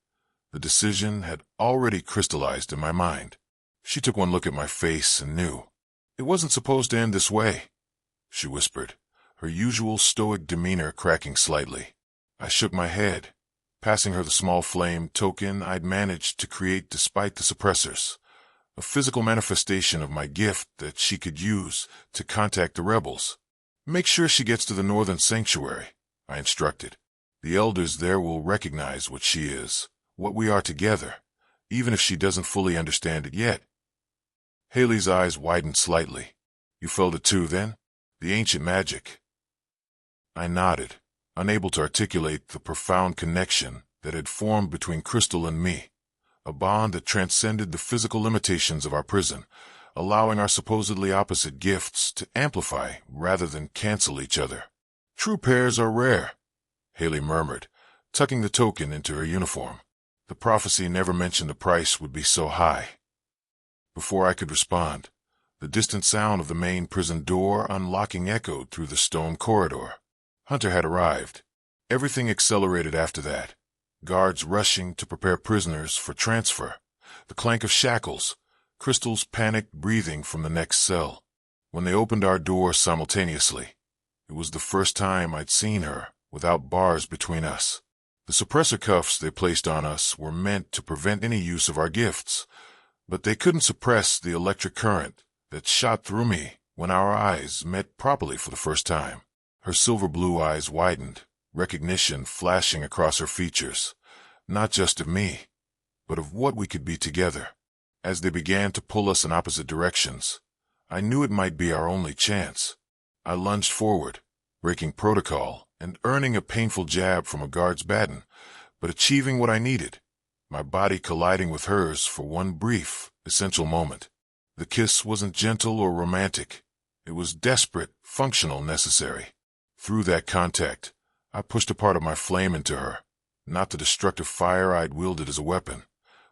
the decision had already crystallized in my mind. She took one look at my face and knew. "It wasn't supposed to end this way," she whispered, her usual stoic demeanor cracking slightly. I shook my head, passing her the small flame token I'd managed to create despite the suppressors. A physical manifestation of my gift that she could use to contact the rebels. "Make sure she gets to the northern sanctuary," I instructed. "The elders there will recognize what she is, what we are together, even if she doesn't fully understand it yet." Haley's eyes widened slightly. "You felt it too, then? The ancient magic?" I nodded, unable to articulate the profound connection that had formed between Crystal and me. A bond that transcended the physical limitations of our prison, allowing our supposedly opposite gifts to amplify rather than cancel each other. "True pairs are rare," Haley murmured, tucking the token into her uniform. The prophecy never mentioned the price would be so high. Before I could respond, the distant sound of the main prison door unlocking echoed through the stone corridor. Hunter had arrived. Everything accelerated after that. Guards rushing to prepare prisoners for transfer, the clank of shackles, Crystal's panicked breathing from the next cell. When they opened our door simultaneously, it was the first time I'd seen her without bars between us. The suppressor cuffs they placed on us were meant to prevent any use of our gifts, but they couldn't suppress the electric current that shot through me when our eyes met properly for the first time. Her silver blue eyes widened, recognition flashing across her features, not just of me, but of what we could be together. As they began to pull us in opposite directions, I knew it might be our only chance. I lunged forward, breaking protocol and earning a painful jab from a guard's baton, but achieving what I needed, my body colliding with hers for one brief, essential moment. The kiss wasn't gentle or romantic. It was desperate, functional, necessary. Through that contact, I pushed a part of my flame into her, not the destructive fire I'd wielded as a weapon,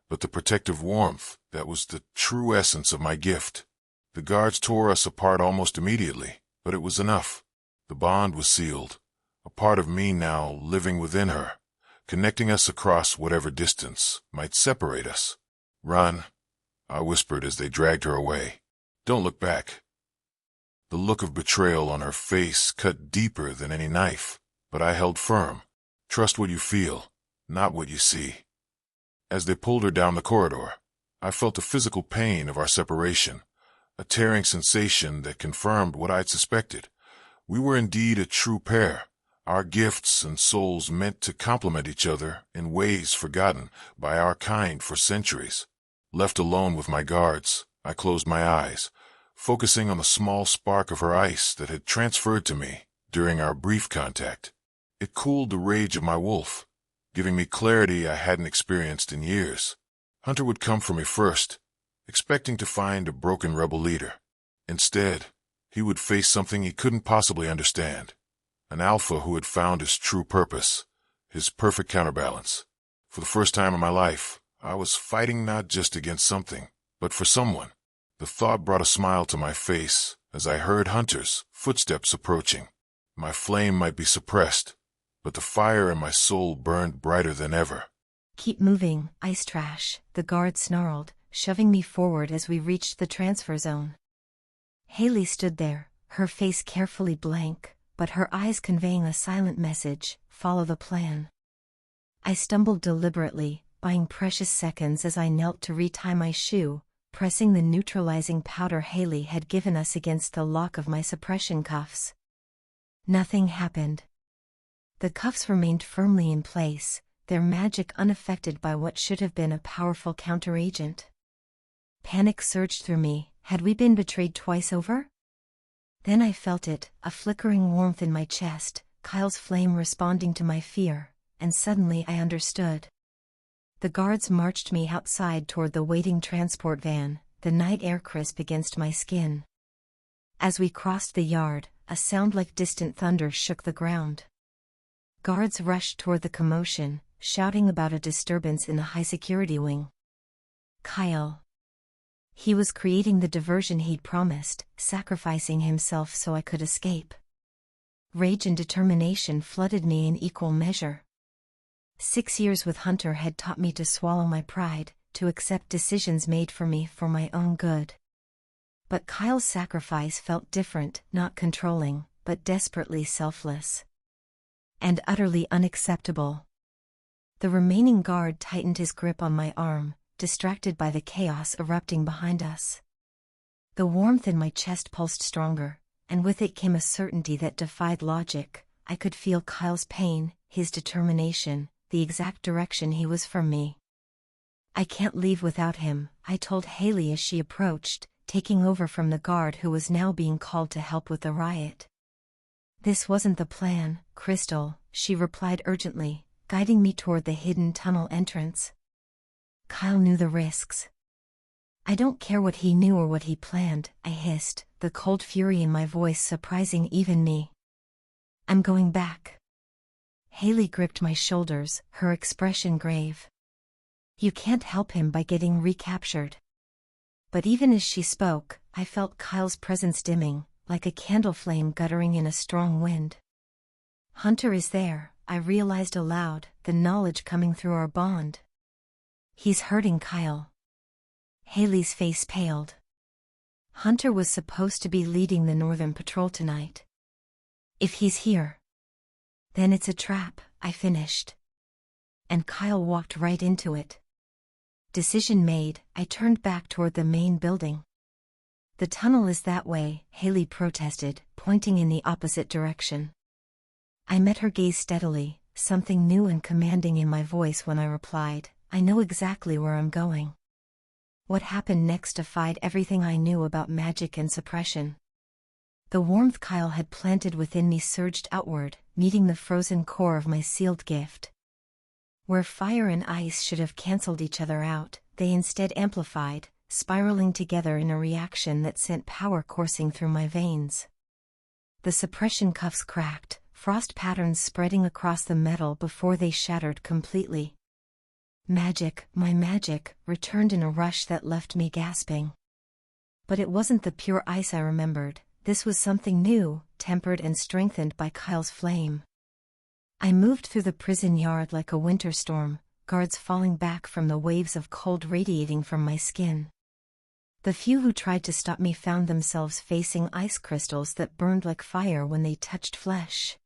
but the protective warmth that was the true essence of my gift. The guards tore us apart almost immediately, but it was enough. The bond was sealed, a part of me now living within her, connecting us across whatever distance might separate us. "Run," I whispered as they dragged her away. "Don't look back." The look of betrayal on her face cut deeper than any knife, but I held firm. Trust what you feel, not what you see. As they pulled her down the corridor, I felt the physical pain of our separation, a tearing sensation that confirmed what I'd suspected. We were indeed a true pair, our gifts and souls meant to complement each other in ways forgotten by our kind for centuries. Left alone with my guards, I closed my eyes, focusing on the small spark of her ice that had transferred to me during our brief contact. It cooled the rage of my wolf, giving me clarity I hadn't experienced in years. Hunter would come for me first, expecting to find a broken rebel leader. Instead, he would face something he couldn't possibly understand, an alpha who had found his true purpose, his perfect counterbalance. For the first time in my life, I was fighting not just against something, but for someone. The thought brought a smile to my face as I heard Hunter's footsteps approaching. My flame might be suppressed, but the fire in my soul burned brighter than ever.
"Keep moving, ice trash," the guard snarled, shoving me forward as we reached the transfer zone. Haley stood there, her face carefully blank, but her eyes conveying a silent message: follow the plan. I stumbled deliberately, buying precious seconds as I knelt to retie my shoe, pressing the neutralizing powder Haley had given us against the lock of my suppression cuffs. Nothing happened. The cuffs remained firmly in place, their magic unaffected by what should have been a powerful counteragent. Panic surged through me. Had we been betrayed twice over? Then I felt it, a flickering warmth in my chest, Kyle's flame responding to my fear, and suddenly I understood. The guards marched me outside toward the waiting transport van, the night air crisp against my skin. As we crossed the yard, a sound like distant thunder shook the ground. Guards rushed toward the commotion, shouting about a disturbance in the high-security wing. Kyle. He was creating the diversion he'd promised, sacrificing himself so I could escape. Rage and determination flooded me in equal measure. 6 years with Hunter had taught me to swallow my pride, to accept decisions made for me for my own good. But Kyle's sacrifice felt different, not controlling, but desperately selfless. And utterly unacceptable. The remaining guard tightened his grip on my arm, distracted by the chaos erupting behind us. The warmth in my chest pulsed stronger, and with it came a certainty that defied logic. I could feel Kyle's pain, his determination, the exact direction he was from me. "I can't leave without him," I told Haley as she approached, taking over from the guard who was now being called to help with the riot. "This wasn't the plan, Crystal," she replied urgently, guiding me toward the hidden tunnel entrance. "Kyle knew the risks." "I don't care what he knew or what he planned," I hissed, the cold fury in my voice surprising even me. "I'm going back." Haley gripped my shoulders, her expression grave. "You can't help him by getting recaptured." But even as she spoke, I felt Kyle's presence dimming, like a candle flame guttering in a strong wind. "Hunter is there," I realized aloud, the knowledge coming through our bond. "He's hurting Kyle." Haley's face paled. "Hunter was supposed to be leading the Northern Patrol tonight. If he's here, then it's a trap," I finished. And Kyle walked right into it. Decision made, I turned back toward the main building. "The tunnel is that way," Haley protested, pointing in the opposite direction. I met her gaze steadily, something new and commanding in my voice when I replied, "I know exactly where I'm going." What happened next defied everything I knew about magic and suppression. The warmth Kyle had planted within me surged outward, meeting the frozen core of my sealed gift. Where fire and ice should have cancelled each other out, they instead amplified, spiraling together in a reaction that sent power coursing through my veins. The suppression cuffs cracked, frost patterns spreading across the metal before they shattered completely. Magic, my magic, returned in a rush that left me gasping. But it wasn't the pure ice I remembered. This was something new, tempered and strengthened by Kyle's flame. I moved through the prison yard like a winter storm, guards falling back from the waves of cold radiating from my skin. The few who tried to stop me found themselves facing ice crystals that burned like fire when they touched flesh.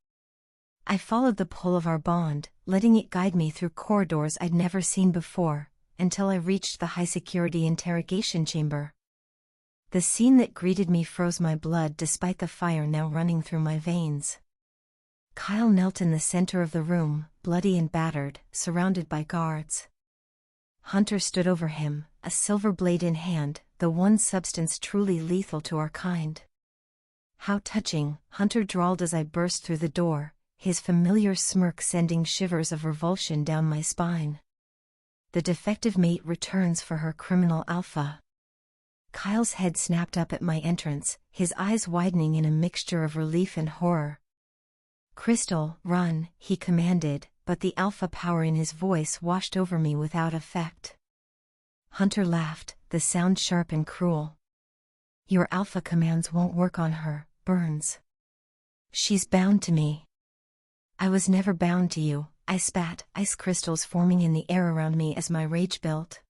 I followed the pull of our bond, letting it guide me through corridors I'd never seen before, until I reached the high-security interrogation chamber. The scene that greeted me froze my blood despite the fire now running through my veins. Kyle knelt in the center of the room, bloody and battered, surrounded by guards. Hunter stood over him, a silver blade in hand, the one substance truly lethal to our kind. How touching, Hunter drawled as I burst through the door, his familiar smirk sending shivers of revulsion down my spine. The defective mate returns for her criminal alpha. Kyle's head snapped up at my entrance, his eyes widening in a mixture of relief and horror. "Crystal, run," he commanded, but the alpha power in his voice washed over me without effect. Hunter laughed, the sound sharp and cruel. "Your alpha commands won't work on her, Burns. She's bound to me." "I was never bound to you," I spat, ice crystals forming in the air around me as my rage built.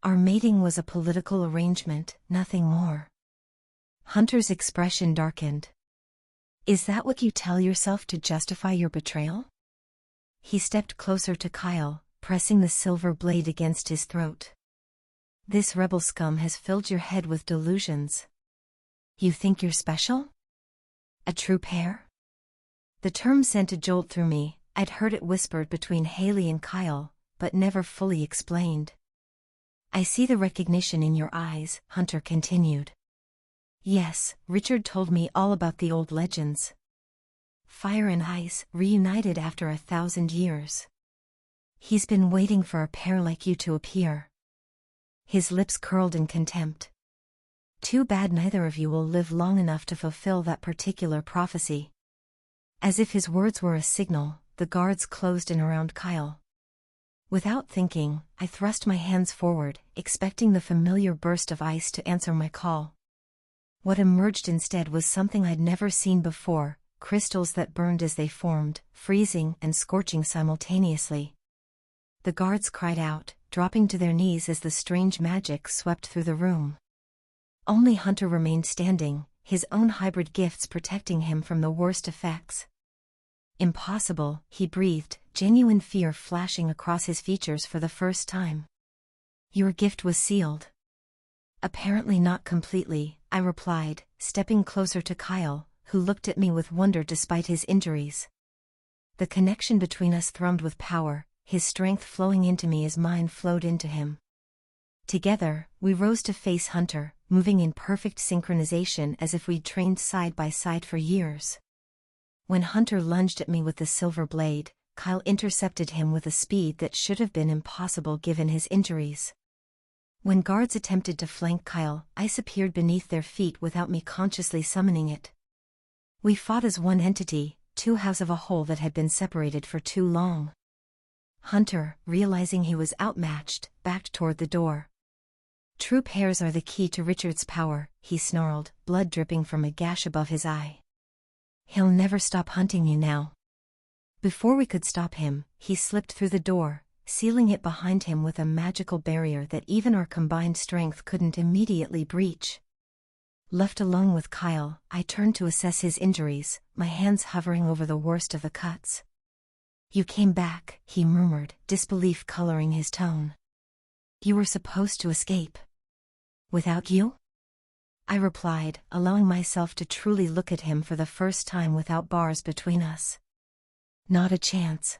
"Our mating was a political arrangement, nothing more." Hunter's expression darkened. "Is that what you tell yourself to justify your betrayal?" He stepped closer to Kyle, pressing the silver blade against his throat. "This rebel scum has filled your head with delusions. You think you're special? A true pair?" The term sent a jolt through me. I'd heard it whispered between Haley and Kyle, but never fully explained. "I see the recognition in your eyes," Hunter continued. "Yes, Richard told me all about the old legends. Fire and ice, reunited after 1,000 years. He's been waiting for a pair like you to appear." His lips curled in contempt. "Too bad neither of you will live long enough to fulfill that particular prophecy." As if his words were a signal, the guards closed in around Kyle. Without thinking, I thrust my hands forward, expecting the familiar burst of ice to answer my call. What emerged instead was something I'd never seen before, crystals that burned as they formed, freezing and scorching simultaneously. The guards cried out, dropping to their knees as the strange magic swept through the room. Only Hunter remained standing, his own hybrid gifts protecting him from the worst effects. "Impossible," he breathed, genuine fear flashing across his features for the first time. "Your gift was sealed." "Apparently not completely," I replied, stepping closer to Kyle, who looked at me with wonder despite his injuries. The connection between us thrummed with power, his strength flowing into me as mine flowed into him. Together, we rose to face Hunter, moving in perfect synchronization as if we'd trained side by side for years. When Hunter lunged at me with the silver blade, Kyle intercepted him with a speed that should have been impossible given his injuries. When guards attempted to flank Kyle, ice appeared beneath their feet without me consciously summoning it. We fought as one entity, two halves of a whole that had been separated for too long. Hunter, realizing he was outmatched, backed toward the door. "True pairs are the key to Richard's power," he snarled, blood dripping from a gash above his eye. "He'll never stop hunting you now." Before we could stop him, he slipped through the door, sealing it behind him with a magical barrier that even our combined strength couldn't immediately breach. Left alone with Kyle, I turned to assess his injuries, my hands hovering over the worst of the cuts. "You came back," he murmured, disbelief coloring his tone. "You were supposed to escape." "Without you?" I replied, allowing myself to truly look at him for the first time without bars between us. "Not a chance."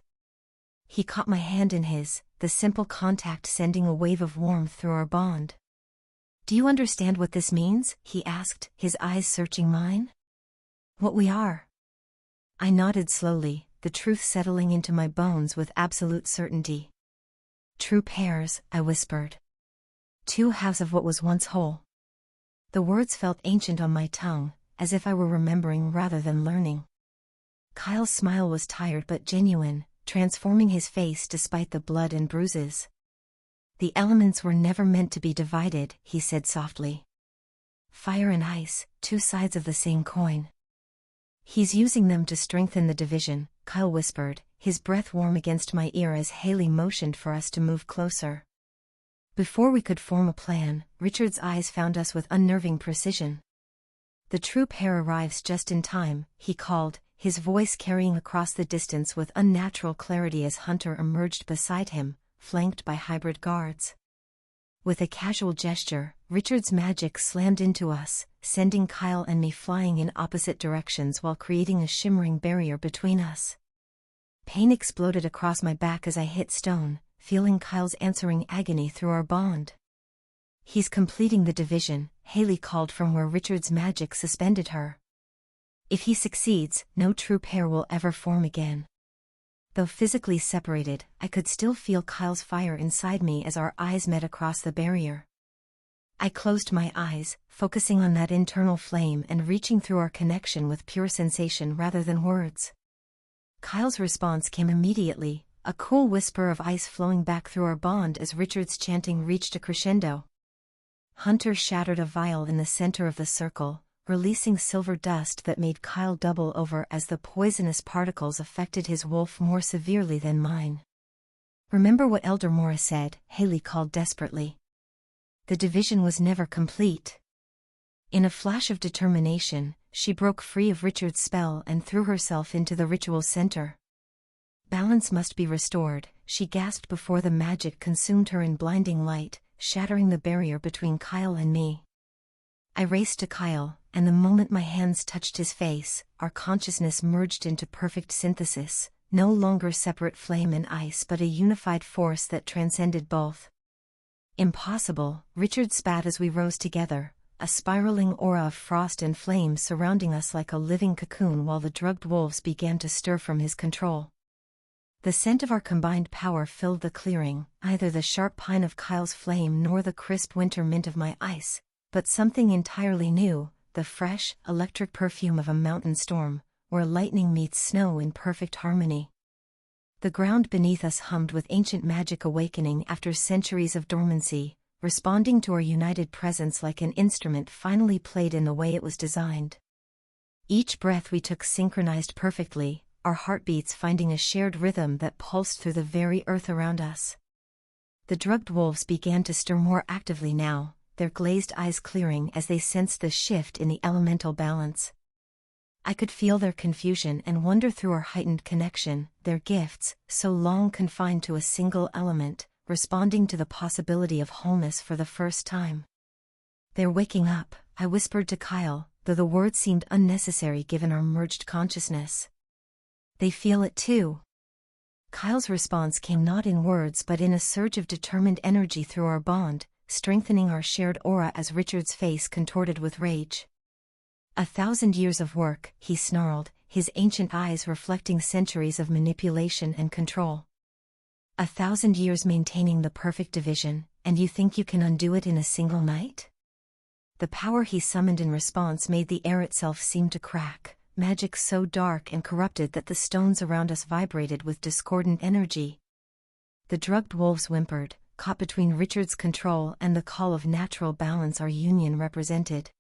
He caught my hand in his, the simple contact sending a wave of warmth through our bond. "Do you understand what this means?" he asked, his eyes searching mine. "What we are?" I nodded slowly, the truth settling into my bones with absolute certainty. "True pairs," I whispered. "Two halves of what was once whole." The words felt ancient on my tongue, as if I were remembering rather than learning. Kyle's smile was tired but genuine, transforming his face despite the blood and bruises. "The elements were never meant to be divided," he said softly. "Fire and ice, two sides of the same coin." "He's using them to strengthen the division," Kyle whispered, his breath warm against my ear as Haley motioned for us to move closer. Before we could form a plan, Richard's eyes found us with unnerving precision. "The true pair arrives just in time," he called, his voice carrying across the distance with unnatural clarity as Hunter emerged beside him, flanked by hybrid guards. With a casual gesture, Richard's magic slammed into us, sending Kyle and me flying in opposite directions while creating a shimmering barrier between us. Pain exploded across my back as I hit stone, feeling Kyle's answering agony through our bond. He's completing the division, Haley called from where Richard's magic suspended her. If he succeeds, no true pair will ever form again. Though physically separated, I could still feel Kyle's fire inside me as our eyes met across the barrier. I closed my eyes, focusing on that internal flame and reaching through our connection with pure sensation rather than words. Kyle's response came immediately, a cool whisper of ice flowing back through our bond as Richard's chanting reached a crescendo. Hunter shattered a vial in the center of the circle, releasing silver dust that made Kyle double over as the poisonous particles affected his wolf more severely than mine. "Remember what Elder Morris said," Haley called desperately. The division was never complete. In a flash of determination, she broke free of Richard's spell and threw herself into the ritual center. "Balance must be restored," she gasped before the magic consumed her in blinding light, shattering the barrier between Kyle and me. I raced to Kyle, and the moment my hands touched his face, our consciousness merged into perfect synthesis, no longer separate flame and ice but a unified force that transcended both. "Impossible," Richard spat as we rose together, a spiraling aura of frost and flame surrounding us like a living cocoon while the drugged wolves began to stir from his control. The scent of our combined power filled the clearing, neither the sharp pine of Kyle's flame nor the crisp winter mint of my ice, but something entirely new, the fresh, electric perfume of a mountain storm, where lightning meets snow in perfect harmony. The ground beneath us hummed with ancient magic awakening after centuries of dormancy, responding to our united presence like an instrument finally played in the way it was designed. Each breath we took synchronized perfectly, our heartbeats finding a shared rhythm that pulsed through the very earth around us. The drugged wolves began to stir more actively now, their glazed eyes clearing as they sensed the shift in the elemental balance. I could feel their confusion and wonder through our heightened connection, their gifts, so long confined to a single element, responding to the possibility of wholeness for the first time. "They're waking up," I whispered to Kyle, though the words seemed unnecessary given our merged consciousness. "They feel it too." Kyle's response came not in words but in a surge of determined energy through our bond, strengthening our shared aura as Richard's face contorted with rage. "1,000 years of work," he snarled, his ancient eyes reflecting centuries of manipulation and control. 1,000 years maintaining the perfect division, and you think you can undo it in a single night? The power he summoned in response made the air itself seem to crack, magic so dark and corrupted that the stones around us vibrated with discordant energy. The drugged wolves whimpered, caught between Richard's control and the call of natural balance our union represented.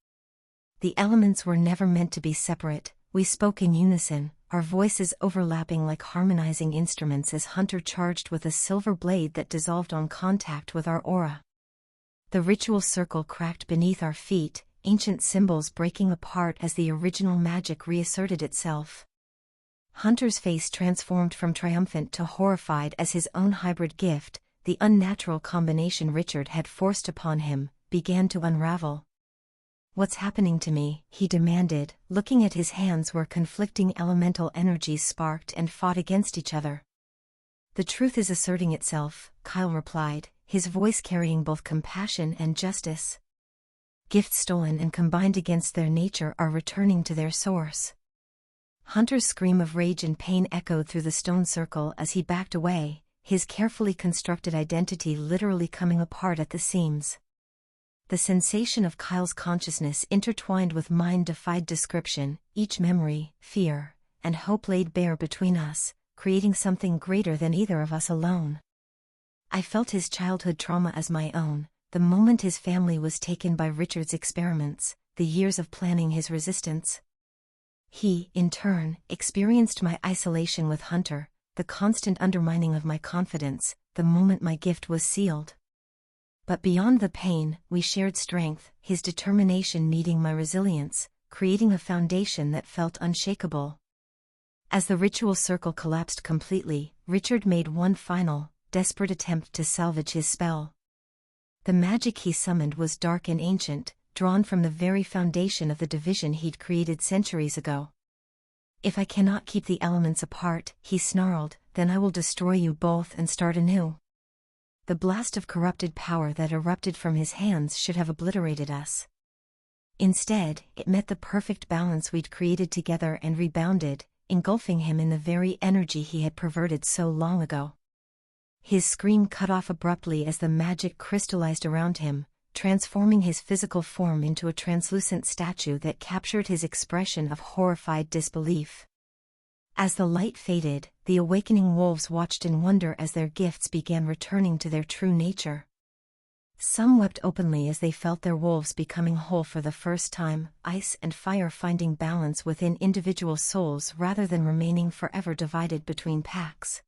The elements were never meant to be separate, we spoke in unison, our voices overlapping like harmonizing instruments as Hunter charged with a silver blade that dissolved on contact with our aura. The ritual circle cracked beneath our feet, ancient symbols breaking apart as the original magic reasserted itself. Hunter's face transformed from triumphant to horrified as his own hybrid gift, the unnatural combination Richard had forced upon him, began to unravel. "What's happening to me?" he demanded, looking at his hands where conflicting elemental energies sparked and fought against each other. "The truth is asserting itself," Kyle replied, his voice carrying both compassion and justice. "Gifts stolen and combined against their nature are returning to their source." Hunter's scream of rage and pain echoed through the stone circle as he backed away, his carefully constructed identity literally coming apart at the seams. The sensation of Kyle's consciousness intertwined with mine defied description, each memory, fear, and hope laid bare between us, creating something greater than either of us alone. I felt his childhood trauma as my own, the moment his family was taken by Richard's experiments, the years of planning his resistance. He, in turn, experienced my isolation with Hunter, the constant undermining of my confidence, the moment my gift was sealed. But beyond the pain, we shared strength, his determination meeting my resilience, creating a foundation that felt unshakable. As the ritual circle collapsed completely, Richard made one final, desperate attempt to salvage his spell. The magic he summoned was dark and ancient, drawn from the very foundation of the division he'd created centuries ago. "If I cannot keep the elements apart," he snarled, "then I will destroy you both and start anew." The blast of corrupted power that erupted from his hands should have obliterated us. Instead, it met the perfect balance we'd created together and rebounded, engulfing him in the very energy he had perverted so long ago. His scream cut off abruptly as the magic crystallized around him, transforming his physical form into a translucent statue that captured his expression of horrified disbelief. As the light faded, the awakening wolves watched in wonder as their gifts began returning to their true nature. Some wept openly as they felt their wolves becoming whole for the first time, ice and fire finding balance within individual souls rather than remaining forever divided between packs.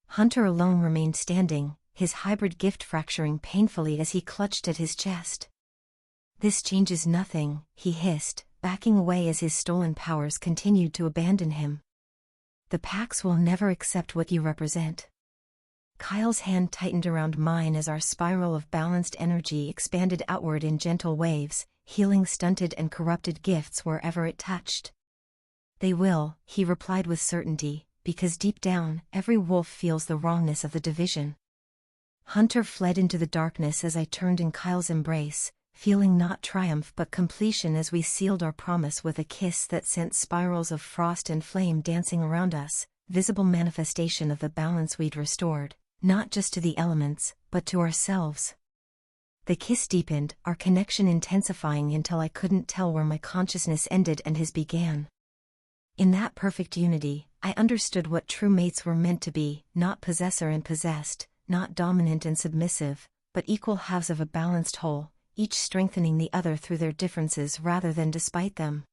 Hunter alone remained standing, his hybrid gift fracturing painfully as he clutched at his chest. "This changes nothing," he hissed, backing away as his stolen powers continued to abandon him. "The packs will never accept what you represent." Kyle's hand tightened around mine as our spiral of balanced energy expanded outward in gentle waves, healing stunted and corrupted gifts wherever it touched. "They will," he replied with certainty, "because deep down, every wolf feels the wrongness of the division." Hunter fled into the darkness as I turned in Kyle's embrace, feeling not triumph but completion as we sealed our promise with a kiss that sent spirals of frost and flame dancing around us, visible manifestation of the balance we'd restored, not just to the elements, but to ourselves. The kiss deepened, our connection intensifying until I couldn't tell where my consciousness ended and his began. In that perfect unity, I understood what true mates were meant to be, not possessor and possessed, not dominant and submissive, but equal halves of a balanced whole, each strengthening the other through their differences rather than despite them.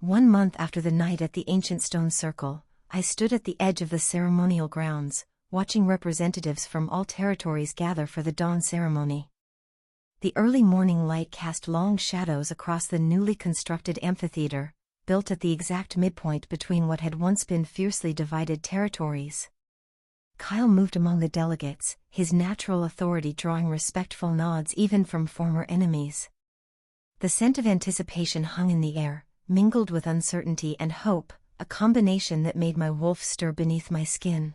1 month after the night at the ancient stone circle, I stood at the edge of the ceremonial grounds, watching representatives from all territories gather for the dawn ceremony. The early morning light cast long shadows across the newly constructed amphitheater, built at the exact midpoint between what had once been fiercely divided territories. Kyle moved among the delegates, his natural authority drawing respectful nods even from former enemies. The scent of anticipation hung in the air, mingled with uncertainty and hope, a combination that made my wolf stir beneath my skin.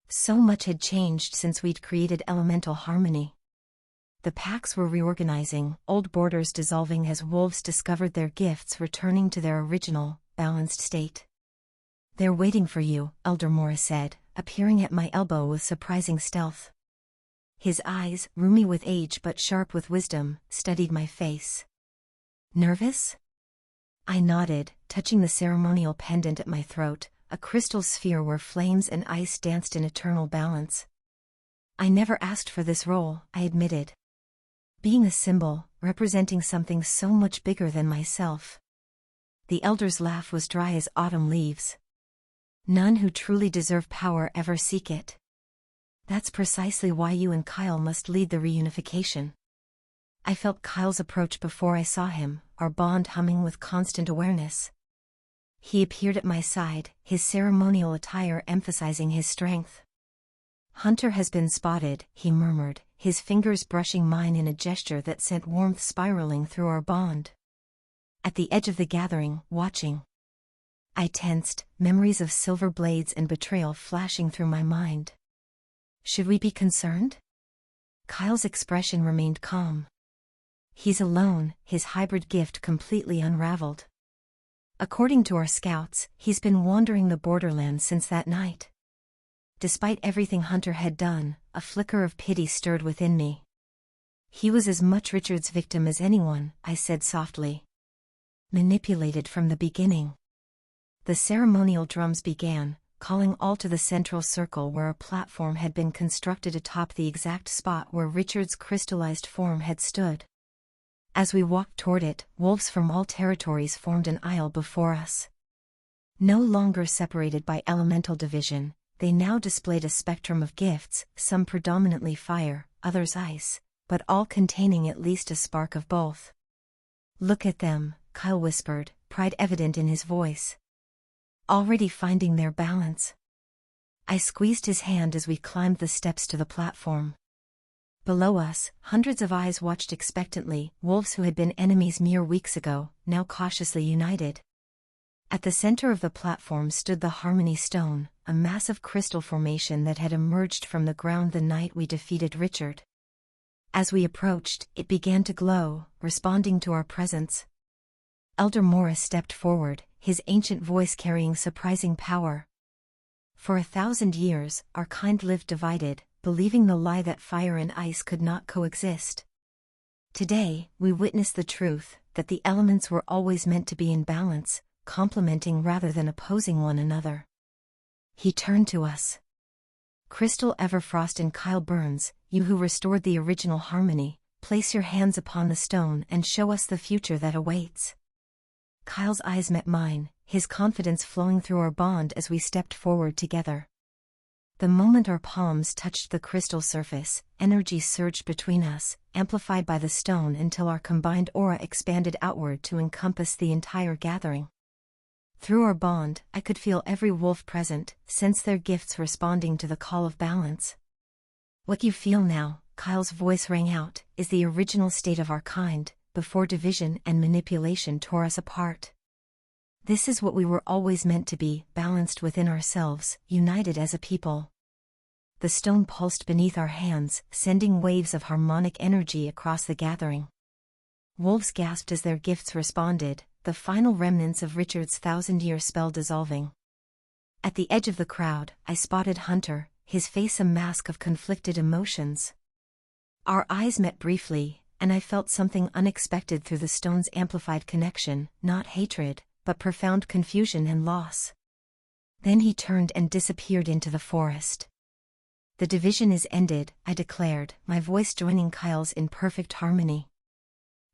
So much had changed since we'd created elemental harmony. The packs were reorganizing, old borders dissolving as wolves discovered their gifts returning to their original, balanced state. "They're waiting for you," Elder Morris said, appearing at my elbow with surprising stealth. His eyes, roomy with age but sharp with wisdom, studied my face. "Nervous?" I nodded, touching the ceremonial pendant at my throat, a crystal sphere where flames and ice danced in eternal balance. "I never asked for this role," I admitted. "Being a symbol, representing something so much bigger than myself." The elder's laugh was dry as autumn leaves. "None who truly deserve power ever seek it. That's precisely why you and Kyle must lead the reunification." I felt Kyle's approach before I saw him, our bond humming with constant awareness. He appeared at my side, his ceremonial attire emphasizing his strength. "Hunter has been spotted," he murmured, his fingers brushing mine in a gesture that sent warmth spiraling through our bond. At the edge of the gathering, watching. I tensed, memories of silver blades and betrayal flashing through my mind. "Should we be concerned?" Kyle's expression remained calm. "He's alone, his hybrid gift completely unraveled. According to our scouts, he's been wandering the borderlands since that night." Despite everything Hunter had done, a flicker of pity stirred within me. "He was as much Richard's victim as anyone," I said softly. "Manipulated from the beginning." The ceremonial drums began, calling all to the central circle where a platform had been constructed atop the exact spot where Richard's crystallized form had stood. As we walked toward it, wolves from all territories formed an aisle before us. No longer separated by elemental division, they now displayed a spectrum of gifts, some predominantly fire, others ice, but all containing at least a spark of both. "Look at them," Kyle whispered, pride evident in his voice. "Already finding their balance." I squeezed his hand as we climbed the steps to the platform. Below us, hundreds of eyes watched expectantly, wolves who had been enemies mere weeks ago, now cautiously united. At the center of the platform stood the Harmony Stone, a massive crystal formation that had emerged from the ground the night we defeated Richard. As we approached, it began to glow, responding to our presence. Elder Morris stepped forward, his ancient voice carrying surprising power. For 1,000 years, our kind lived divided, believing the lie that fire and ice could not coexist. Today, we witness the truth, that the elements were always meant to be in balance, complementing rather than opposing one another. He turned to us. Crystal Everfrost and Kyle Burns, you who restored the original harmony, place your hands upon the stone and show us the future that awaits. Kyle's eyes met mine, his confidence flowing through our bond as we stepped forward together. The moment our palms touched the crystal surface, energy surged between us, amplified by the stone until our combined aura expanded outward to encompass the entire gathering. Through our bond, I could feel every wolf present, sense their gifts responding to the call of balance. What you feel now, Kyle's voice rang out, is the original state of our kind, before division and manipulation tore us apart. This is what we were always meant to be, balanced within ourselves, united as a people. The stone pulsed beneath our hands, sending waves of harmonic energy across the gathering. Wolves gasped as their gifts responded, the final remnants of Richard's 1,000-year spell dissolving. At the edge of the crowd, I spotted Hunter, his face a mask of conflicted emotions. Our eyes met briefly, and I felt something unexpected through the stone's amplified connection, not hatred, but profound confusion and loss. Then he turned and disappeared into the forest. The division is ended, I declared, my voice joining Kyle's in perfect harmony.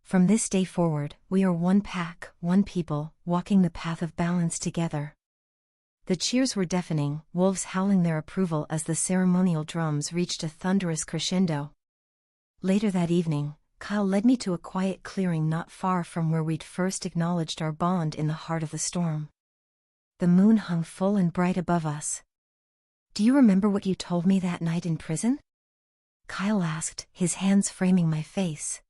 From this day forward, we are one pack, one people, walking the path of balance together. The cheers were deafening, wolves howling their approval as the ceremonial drums reached a thunderous crescendo. Later that evening, Kyle led me to a quiet clearing not far from where we'd first acknowledged our bond in the heart of the storm. The moon hung full and bright above us. Do you remember what you told me that night in prison? Kyle asked, his hands framing my face.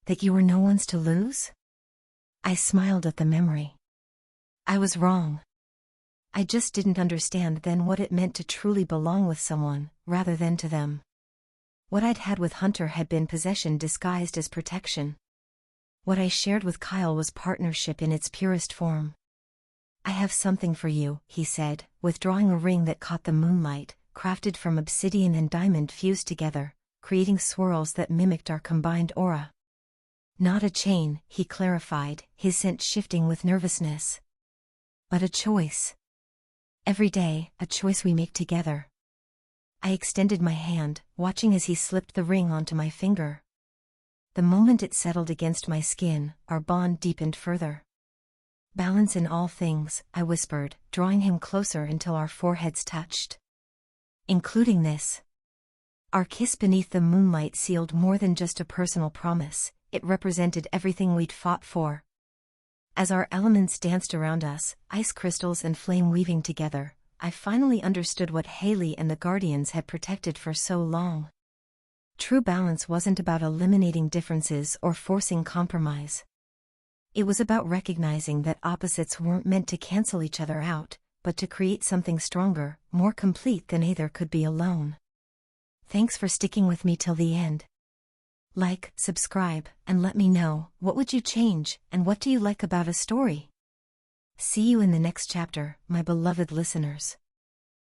That you were no one's to lose? I smiled at the memory. I was wrong. I just didn't understand then what it meant to truly belong with someone, rather than to them. What I'd had with Hunter had been possession disguised as protection. What I shared with Kyle was partnership in its purest form. I have something for you, he said, withdrawing a ring that caught the moonlight, crafted from obsidian and diamond fused together, creating swirls that mimicked our combined aura. Not a chain, he clarified, his scent shifting with nervousness. But a choice. Every day, a choice we make together. I extended my hand, watching as he slipped the ring onto my finger. The moment it settled against my skin, our bond deepened further. Balance in all things, I whispered, drawing him closer until our foreheads touched. Including this. Our kiss beneath the moonlight sealed more than just a personal promise, it represented everything we'd fought for. As our elements danced around us, ice crystals and flame weaving together, I finally understood what Haley and the Guardians had protected for so long. True balance wasn't about eliminating differences or forcing compromise. It was about recognizing that opposites weren't meant to cancel each other out, but to create something stronger, more complete than either could be alone. Thanks for sticking with me till the end. Like, subscribe, and let me know, what would you change, and what do you like about a story? See you in the next chapter, my beloved listeners.